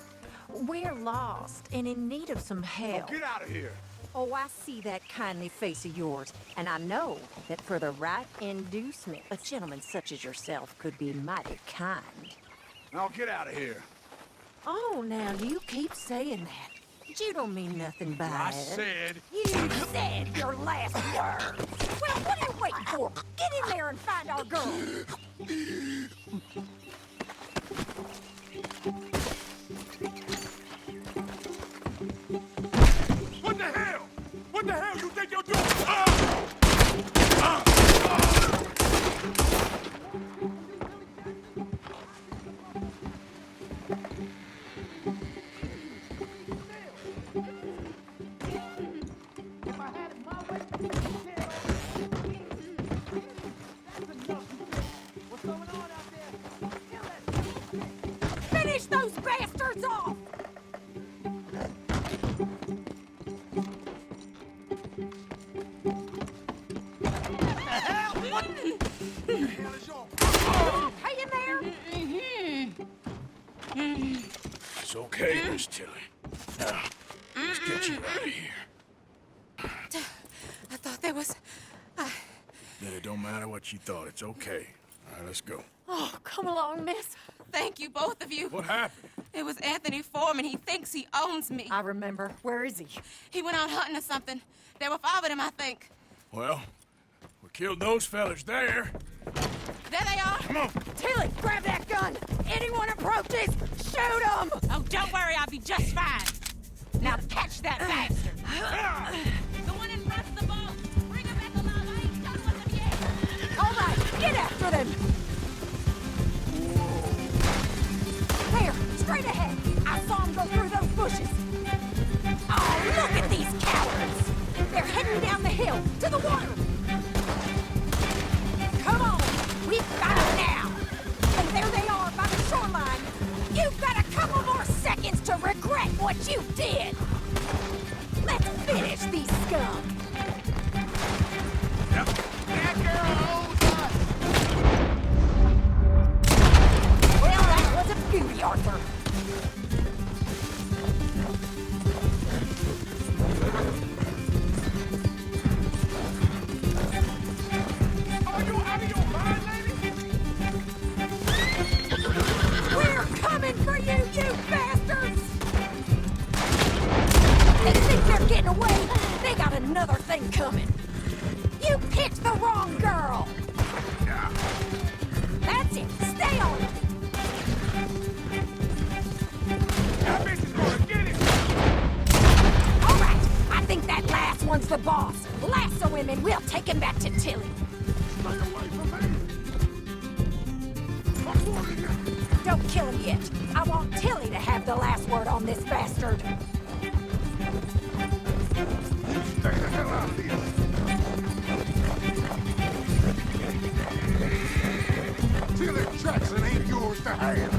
we're lost and in need of some help. Oh, get out of here. Oh, I see that kindly face of yours, and I know that for the right inducement, a gentleman such as yourself could be mighty kind. Now get out of here. Oh, now you keep saying that. But you don't mean nothing by I it. said... You said your last word. Well, what are you waiting for? Get in there and find our girl. What the hell? What the hell you think you're doing? Finish those bastards off! Hey in there! It's okay, Miss Tilly. Now, let's get you out of here. I thought there was... It don't matter what you thought. It's okay. All right, let's go. Oh, come along, miss. Thank you, both of you. What happened? It was Anthony Foreman. He thinks he owns me. I remember. Where is he? He went out hunting or something. There were 5 of them, I think. Well, we killed those fellas there. There they are. Come on. Tilly, grab that gun! Anyone approaches, shoot them! Oh, don't worry. I'll be just fine. Now catch that bastard! The one in front of the boat. Bring him back alive. I ain't done with him yet. All right, get after them! There, straight ahead. I saw him go through those bushes. Oh, look at these cowards! They're heading down the hill, to the water! Come on, we've got them now! And there they are by the shoreline. You've got a couple more seconds to regret what you did! Let's finish these scum! Well, that was a beauty, Arthur. Stay on it! That bitch is gonna get it! All right, I think that last one's the boss. Lasso him and we'll take him back to Tilly. Stay away from me! I'm warning you! Don't kill him yet. I want Tilly to have the last word on this bastard. You stay the hell out of here! Tilly Jackson ain't yours to have.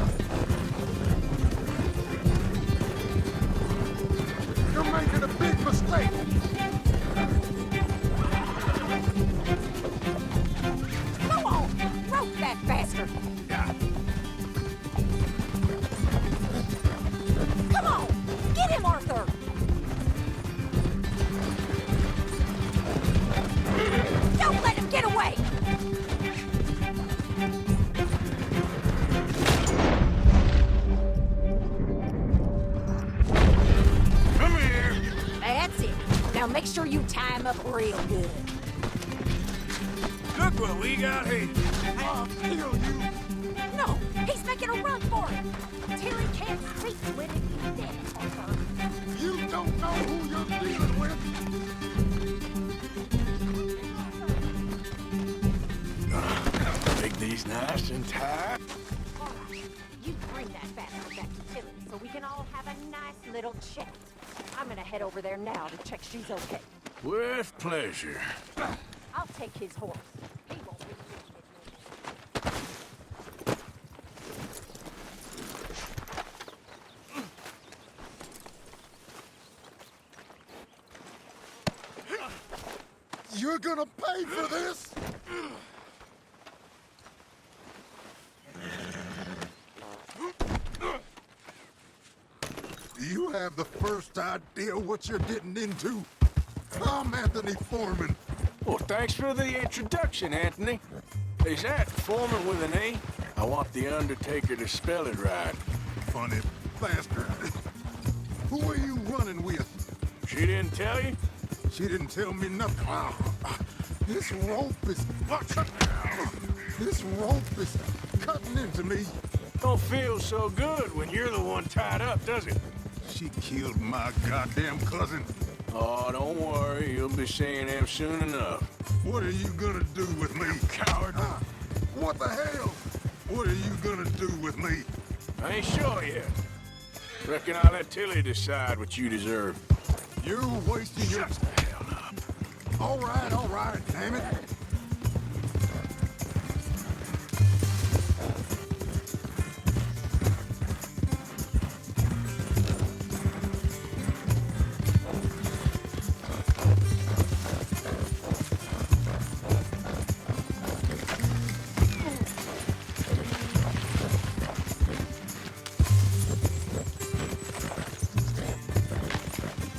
You're making a big mistake. Come on, rope that bastard. Come on, get him, Arthur. Don't let him get away. Come here! That's it. Now make sure you tie him up real good. Look what we got here. I'll kill you. No, he's making a run for it. Tilly can't speak with him. He's dead, Arthur. You don't know who you're dealing with. Make these nice and tight. All right, you bring that bastard back to Tilly so we can all have a nice little chat. I'm gonna head over there now to check she's okay. With pleasure. I'll take his horse. He won't be using it no more. You're gonna pay for this! You have the first idea what you're getting into? I'm Anthony Foreman. Well, thanks for the introduction, Anthony. Is that Foreman with an A? I want the Undertaker to spell it right. Funny bastard. Who are you running with? She didn't tell you? She didn't tell me nothing. This rope is... This rope is cutting into me. Don't feel so good when you're the one tied up, does it? She killed my goddamn cousin. Oh, don't worry. You'll be seeing him soon enough. What are you gonna do with me, coward? What the hell? What are you gonna do with me? I ain't sure yet. Reckon I'll let Tilly decide what you deserve. You're wasting your... Shut the hell up. All right, damn it.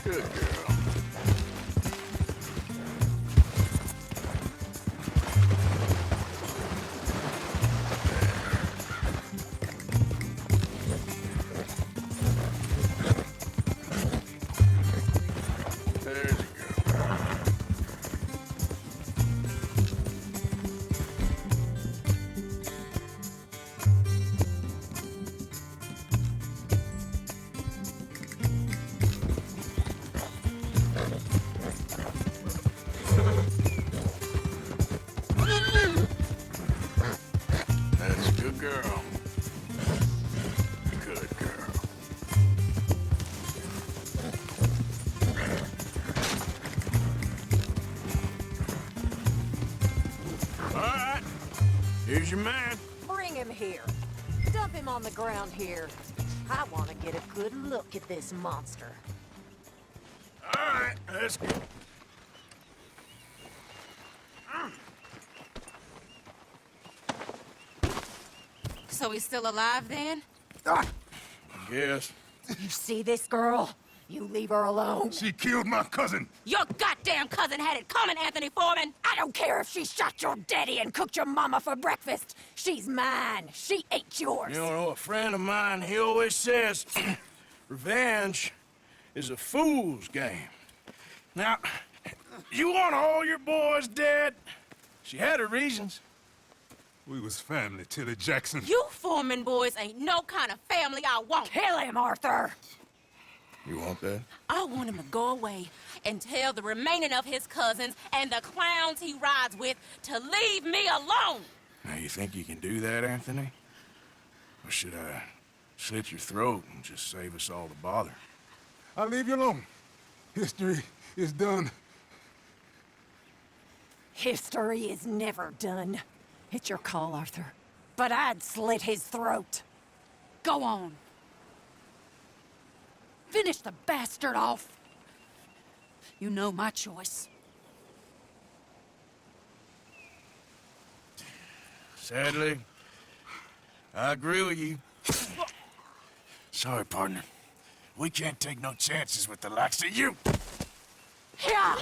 Good girl. There's a girl. That's a good girl. Good girl. All right. Here's your man. Bring him here. Dump him on the ground here. I want to get a good look at this monster. All right, let's go. So he's still alive then? Yes. You see this girl? You leave her alone. She killed my cousin. Your goddamn cousin had it coming, Anthony Foreman. I don't care if she shot your daddy and cooked your mama for breakfast. She's mine. She ain't yours. You know, a friend of mine, he always says, revenge is a fool's game. Now, you want all your boys dead? She had her reasons. We was family, Tilly Jackson. You Foreman boys ain't no kind of family I want. Kill him, Arthur! You want that? I want him to go away and tell the remaining of his cousins and the clowns he rides with to leave me alone. Now, you think you can do that, Anthony? Or should I slit your throat and just save us all the bother? I'll leave you alone. History is done. History is never done. It's your call, Arthur. But I'd slit his throat. Go on. Finish the bastard off. You know my choice. Sadly, I agree with you. Sorry, partner. We can't take no chances with the likes of you. Yeah!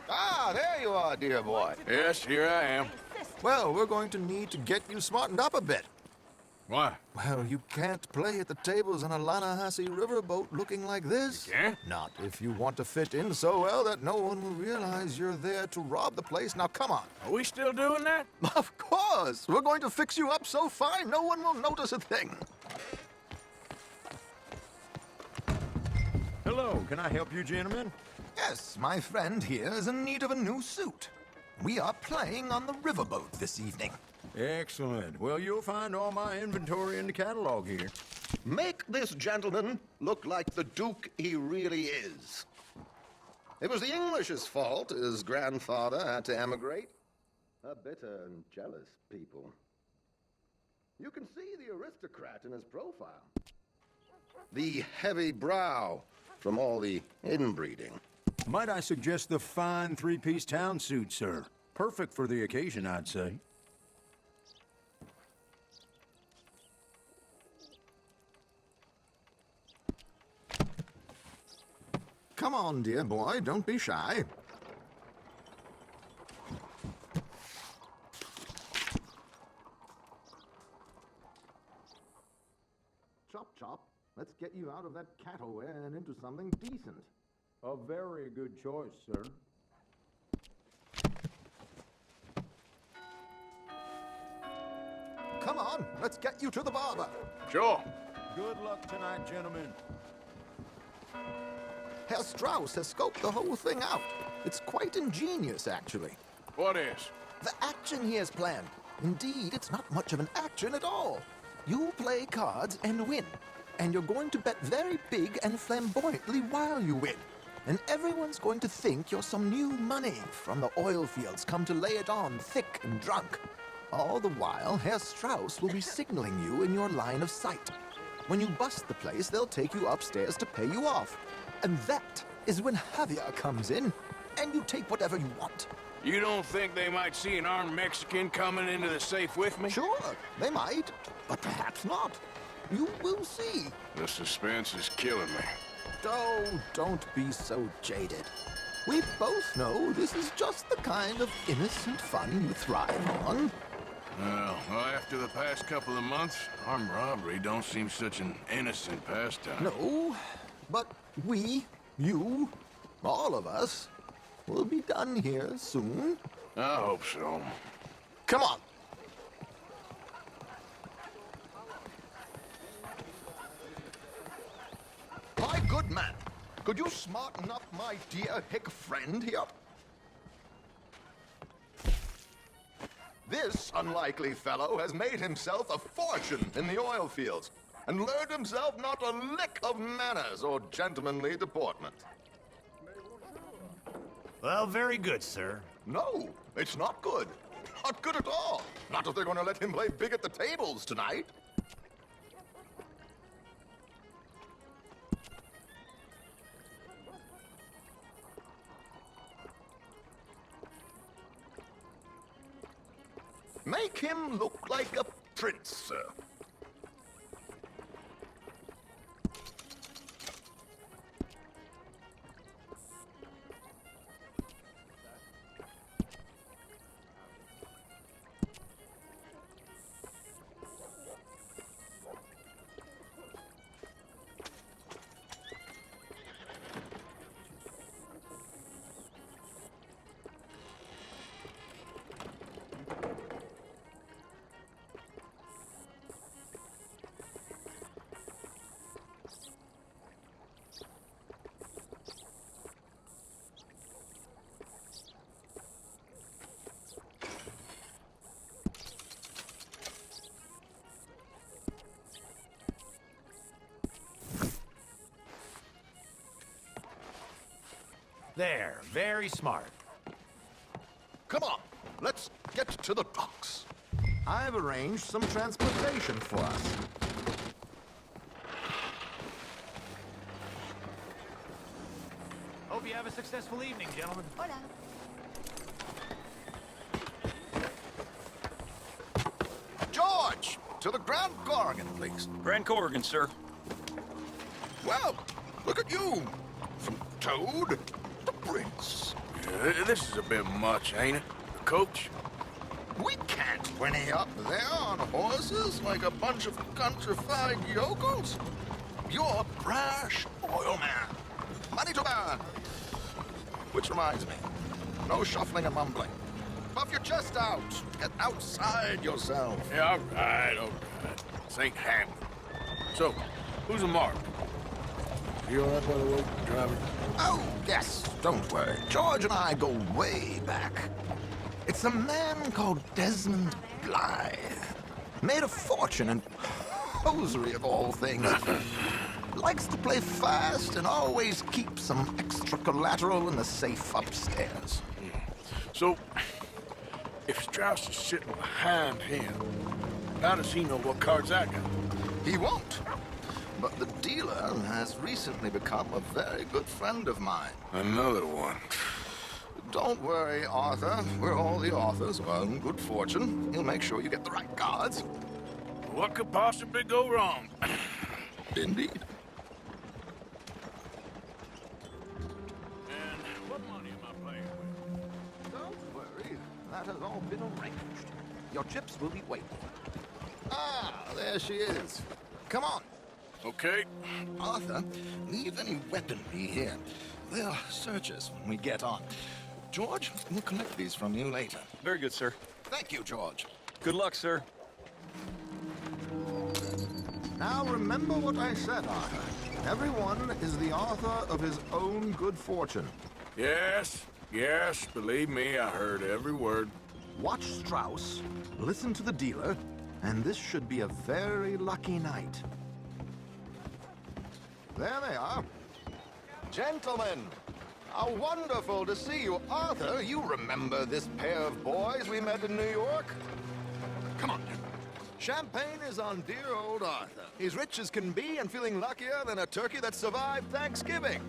Ah, there you are, dear boy. Yes, here I am. Well, we're going to need to get you smartened up a bit. Why? Well, you can't play at the tables on a Lannahechee riverboat looking like this. You can't? Not if you want to fit in so well that no one will realize you're there to rob the place. Now, come on. Are we still doing that? Of course. We're going to fix you up so fine no one will notice a thing. Hello, can I help you, gentlemen? Yes, my friend here is in need of a new suit. We are playing on the riverboat this evening. Excellent. Well, you'll find all my inventory in the catalog here. Make this gentleman look like the Duke he really is. It was the English's fault his grandfather had to emigrate. A bitter and jealous people. You can see the aristocrat in his profile. The heavy brow from all the inbreeding. Might I suggest the fine three-piece town suit, sir? Perfect for the occasion, I'd say. Come on, dear boy, don't be shy. Chop, chop. Let's get you out of that cattle-wear and into something decent. A very good choice, sir. Come on, let's get you to the barber. Sure. Good luck tonight, gentlemen. Herr Strauss has scoped the whole thing out. It's quite ingenious, actually. What is? The action he has planned. Indeed, it's not much of an action at all. You play cards and win. And you're going to bet very big and flamboyantly while you win. And everyone's going to think you're some new money from the oil fields come to lay it on thick and drunk. All the while, Herr Strauss will be signaling you in your line of sight. When you bust the place, they'll take you upstairs to pay you off. And that is when Javier comes in, and you take whatever you want. You don't think they might see an armed Mexican coming into the safe with me? Sure, they might, but perhaps not. You will see. The suspense is killing me. Oh, don't be so jaded. We both know this is just the kind of innocent fun you thrive on. Well, after the past couple of months, armed robbery don't seem such an innocent pastime. No, but we, you, all of us, will be done here soon. I hope so. Come on. My good man, could you smarten up my dear hick friend here? This unlikely fellow has made himself a fortune in the oil fields and learned himself not a lick of manners or gentlemanly deportment. Well, very good, sir. No, it's not good. Not good at all. Not if they're going to let him play big at the tables tonight. Make him look like a prince, sir. There, very smart. Come on, let's get to the docks. I've arranged some transportation for us. Hope you have a successful evening, gentlemen. Hola. George, to the Grand Corrigan, please. Grand Corrigan, sir. Well, look at you. From Toad to Prince. Yeah, this is a bit much, ain't it? The coach? We can't whinny up there on horses like a bunch of countrified yokels. You're brash oil man. Money to burn. Which reminds me, no shuffling and mumbling. Puff your chest out. Get outside yourself. Yeah, all right. This ain't happening. So, who's a mark? You all right, by the way, driver? Oh, yes. Don't worry. George and I go way back. It's a man called Desmond Blythe. Made a fortune in hosiery of all things. Likes to play fast and always keeps some extra collateral in the safe upstairs. So, if Strauss is sitting behind him, how does he know what cards I got? He won't. But the dealer has recently become a very good friend of mine. Another one. Don't worry, Arthur. We're all the authors. Well, good fortune. He'll make sure you get the right cards. What could possibly go wrong? Indeed. And what money am I playing with? Don't worry. That has all been arranged. Your chips will be waiting. Ah, there she is. Come on. Okay. Arthur, leave any weaponry here. They'll search us when we get on. George, we'll collect these from you later. Very good, sir. Thank you, George. Good luck, sir. Now remember what I said, Arthur. Everyone is the author of his own good fortune. Yes, believe me, I heard every word. Watch Strauss, listen to the dealer, and this should be a very lucky night. There they are. Gentlemen, how wonderful to see you. Arthur, you remember this pair of boys we met in New York? Come on. Champagne is on dear old Arthur. He's rich as can be and feeling luckier than a turkey that survived Thanksgiving.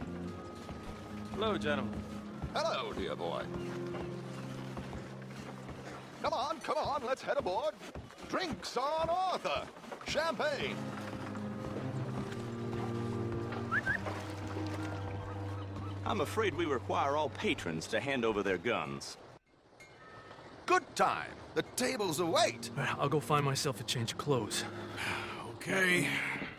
Hello, gentlemen. Hello, dear boy. Come on, let's head aboard. Drinks on Arthur. Champagne. I'm afraid we require all patrons to hand over their guns. Good time. The tables await. I'll go find myself a change of clothes. Okay.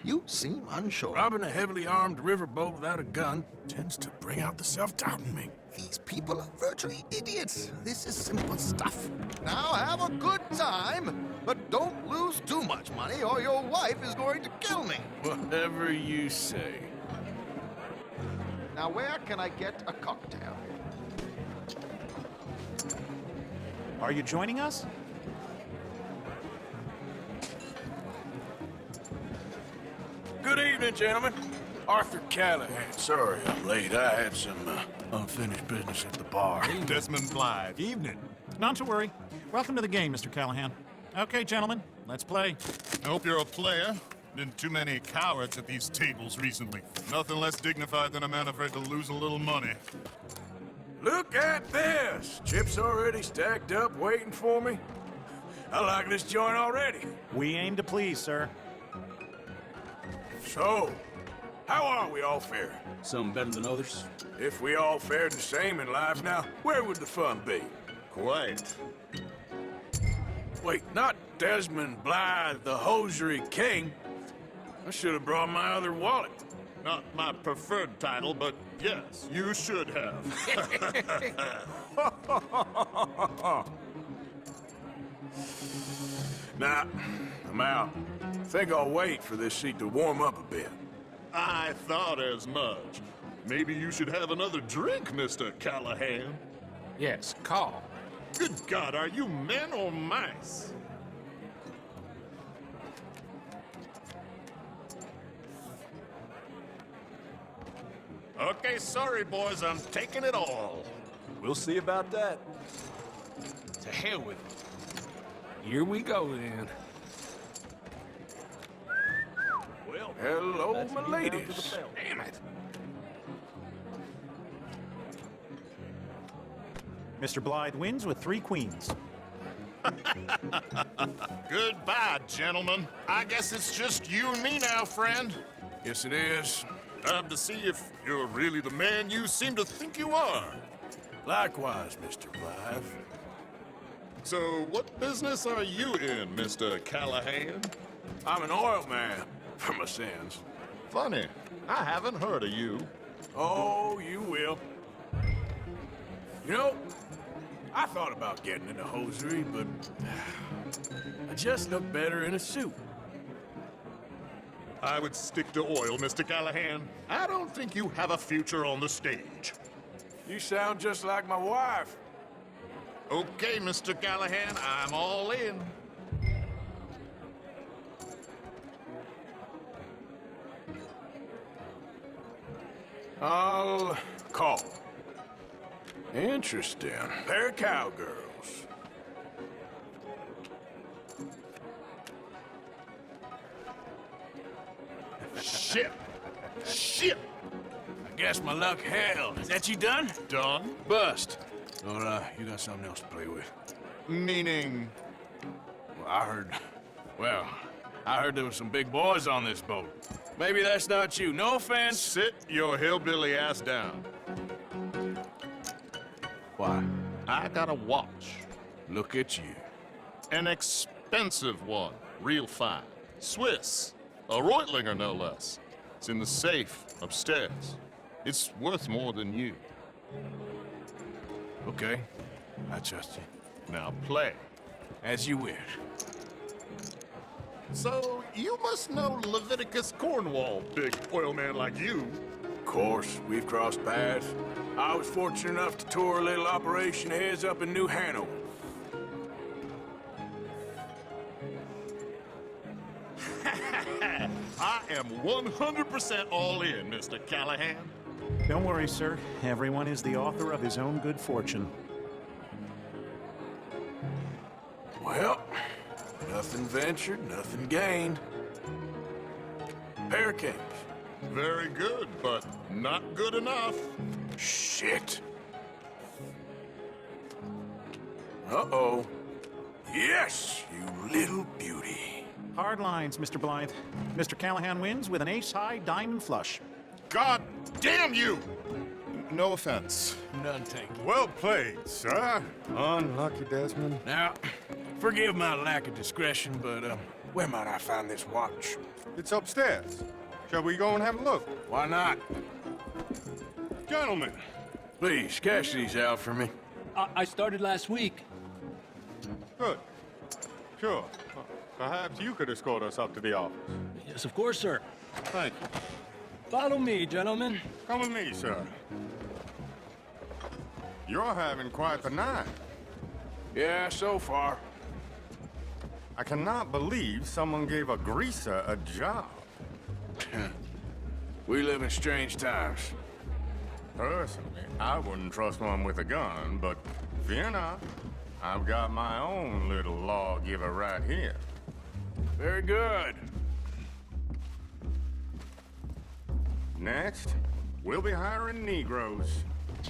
You seem unsure. Robbing a heavily armed riverboat without a gun tends to bring out the self-doubt in me. These people are virtually idiots. This is simple stuff. Now have a good time, but don't lose too much money or your wife is going to kill me. Whatever you say. Now where can I get a cocktail? Are you joining us? Good evening, gentlemen. Arthur Callahan. Sorry I'm late. I had some unfinished business at the bar. Desmond Blythe. Evening. Not to worry. Welcome to the game, Mr. Callahan. Okay, gentlemen, let's play. I hope you're a player. Been too many cowards at these tables recently. Nothing less dignified than a man afraid to lose a little money. Look at this! Chips already stacked up, waiting for me. I like this joint already. We aim to please, sir. So, how are we all faring? Some better than others. If we all fared the same in life now, where would the fun be? Quiet. Wait, not Desmond Blythe, the hosiery king. I should have brought my other wallet. Not my preferred title, but yes, you should have. Nah, I'm out. Think I'll wait for this seat to warm up a bit. I thought as much. Maybe you should have another drink, Mr. Callahan. Yes, call. Good God, are you men or mice? Okay, sorry, boys. I'm taking it all. We'll see about that. To hell with it. Here we go, then. Well, hello, my ladies. Damn it. Mr. Blythe wins with 3 queens. Goodbye, gentlemen. I guess it's just you and me now, friend. Yes, it is. Time to see if you're really the man you seem to think you are. Likewise, Mr. Blythe. So, what business are you in, Mr. Callahan? I'm an oil man, for my sins. Funny. I haven't heard of you. Oh, you will. You know, I thought about getting into hosiery, but I just look better in a suit. I would stick to oil, Mr. Callahan. I don't think you have a future on the stage. You sound just like my wife. Okay, Mr. Callahan, I'm all in. I'll call. Interesting. They're cowgirls. Shit! Shit! I guess my luck held. Is that you done? Done? Bust. Or, you got something else to play with. Meaning? Well, I heard there were some big boys on this boat. Maybe that's not you. No offense. Sit your hillbilly ass down. Why? I got a watch. Look at you. An expensive one. Real fine. Swiss. A Reutlinger, no less. It's in the safe upstairs. It's worth more than you. Okay. I trust you. Now play. As you wish. So, you must know Leviticus Cornwall, big oil man like you. Of course, we've crossed paths. I was fortunate enough to tour a little operation heads up in New Hanover. I am 100% all in, Mr. Callahan. Don't worry, sir. Everyone is the author of his own good fortune. Well, nothing ventured, nothing gained. Pair games. Very good, but not good enough. Shit. Uh-oh. Yes, you little beauty. Hard lines, Mr. Blythe. Mr. Callahan wins with an ace-high diamond flush. God damn you! No offense. None taken. Well played, sir. Unlucky, Desmond. Now, forgive my lack of discretion, but, where might I find this watch? It's upstairs. Shall we go and have a look? Why not? Gentlemen. Please, cash these out for me. I started last week. Good. Sure. Perhaps you could escort us up to the office. Yes, of course, sir. Thank you. Follow me, gentlemen. Come with me, sir. You're having quite the night. Yeah, so far. I cannot believe someone gave a greaser a job. We live in strange times. Personally, I wouldn't trust one with a gun, but fear not. I've got my own little lawgiver right here. Very good. Next, we'll be hiring Negroes.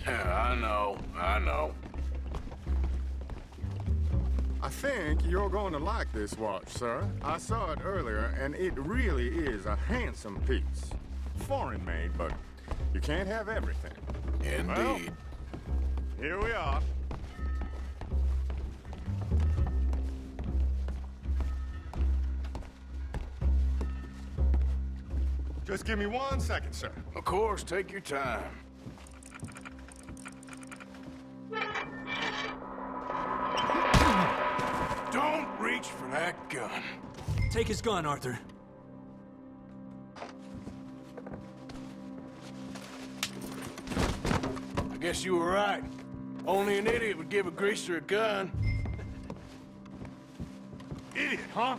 Yeah, I know. I think you're going to like this watch, sir. I saw it earlier, and it really is a handsome piece. Foreign made, but you can't have everything. Indeed. Well, here we are. Just give me 1 second, sir. Of course, take your time. Don't reach for that gun. Take his gun, Arthur. I guess you were right. Only an idiot would give a greaser a gun. Idiot, huh?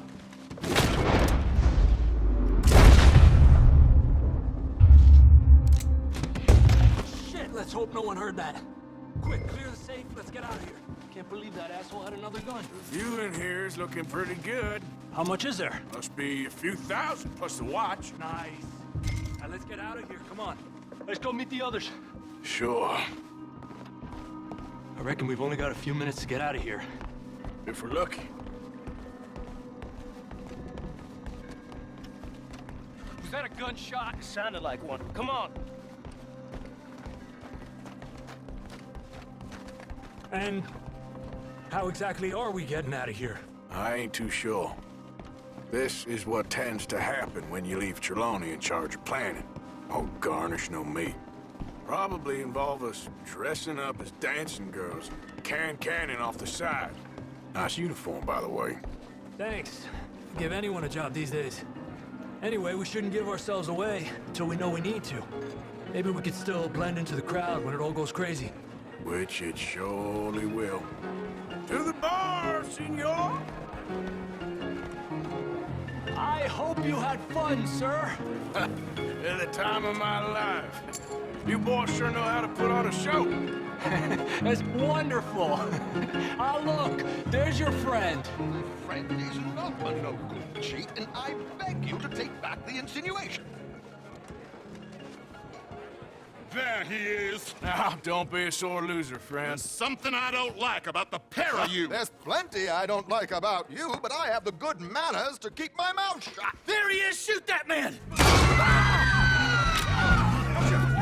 Let's hope no one heard that. Quick, clear the safe. Let's get out of here. Can't believe that asshole had another gun. The view in here is looking pretty good. How much is there? Must be a few thousand plus the watch. Nice. Now let's get out of here. Come on. Let's go meet the others. Sure. I reckon we've only got a few minutes to get out of here. If we're lucky. Was that a gunshot? It sounded like one. Come on. And how exactly are we getting out of here? I ain't too sure. This is what tends to happen when you leave Trelawney in charge of planning. Oh, garnish no meat. Probably involve us dressing up as dancing girls, carrying cannon off the side. Nice uniform, by the way. Thanks. Give anyone a job these days. Anyway, we shouldn't give ourselves away until we know we need to. Maybe we could still blend into the crowd when it all goes crazy. Which it surely will. To the bar, senor! I hope you had fun, sir. At the time of my life. You boys sure know how to put on a show. That's wonderful. Ah, look, there's your friend. My friend is not a no good cheat, and I beg you to take back the insinuation. There he is. Now, don't be a sore loser, friend. There's something I don't like about the pair of you. There's plenty I don't like about you, but I have the good manners to keep my mouth shut. There he is! Shoot that man!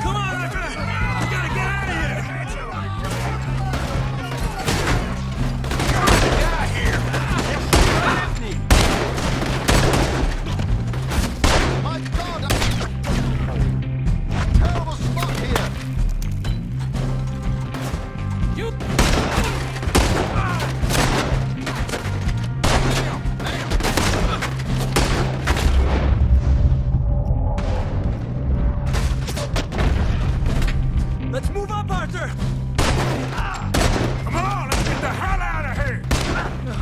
Come on, Arthur! We gotta get out of here! Get out of here! My God, terrible spot here. You... Let's move up, Arthur! Come on, let's get the hell out of here!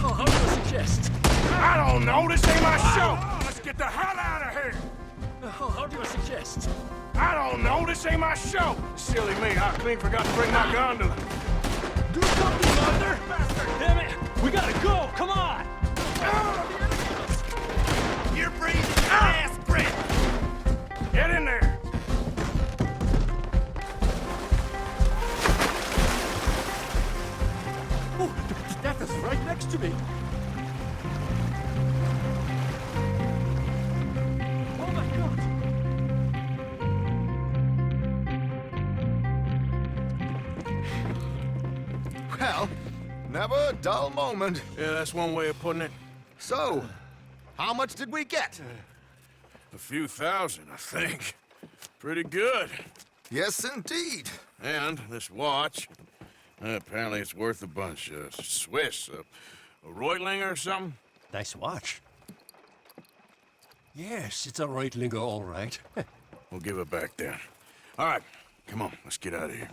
Oh, how do you suggest? I don't know, this ain't my show! Let's get the hell out of here! Oh, how do you suggest? I don't know, this ain't my show! Silly me, I clean forgot to bring my gondola. Do something, Arthur! Damn it! We gotta go! Come on! You're breathing ass breath. Get in there! Oh, the death is right next to me! Oh my God! Well, never a dull moment. Yeah, that's one way of putting it. So, how much did we get? A few thousand, I think. Pretty good. Yes, indeed. And this watch, apparently it's worth a bunch. Swiss, a Reutlinger or something? Nice watch. Yes, it's a Reutlinger, all right. We'll give it back then. All right, come on, let's get out of here.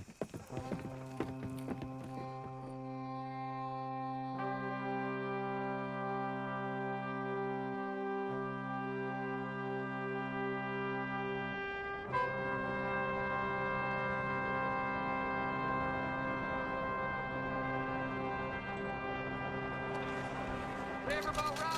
Riverboat ride!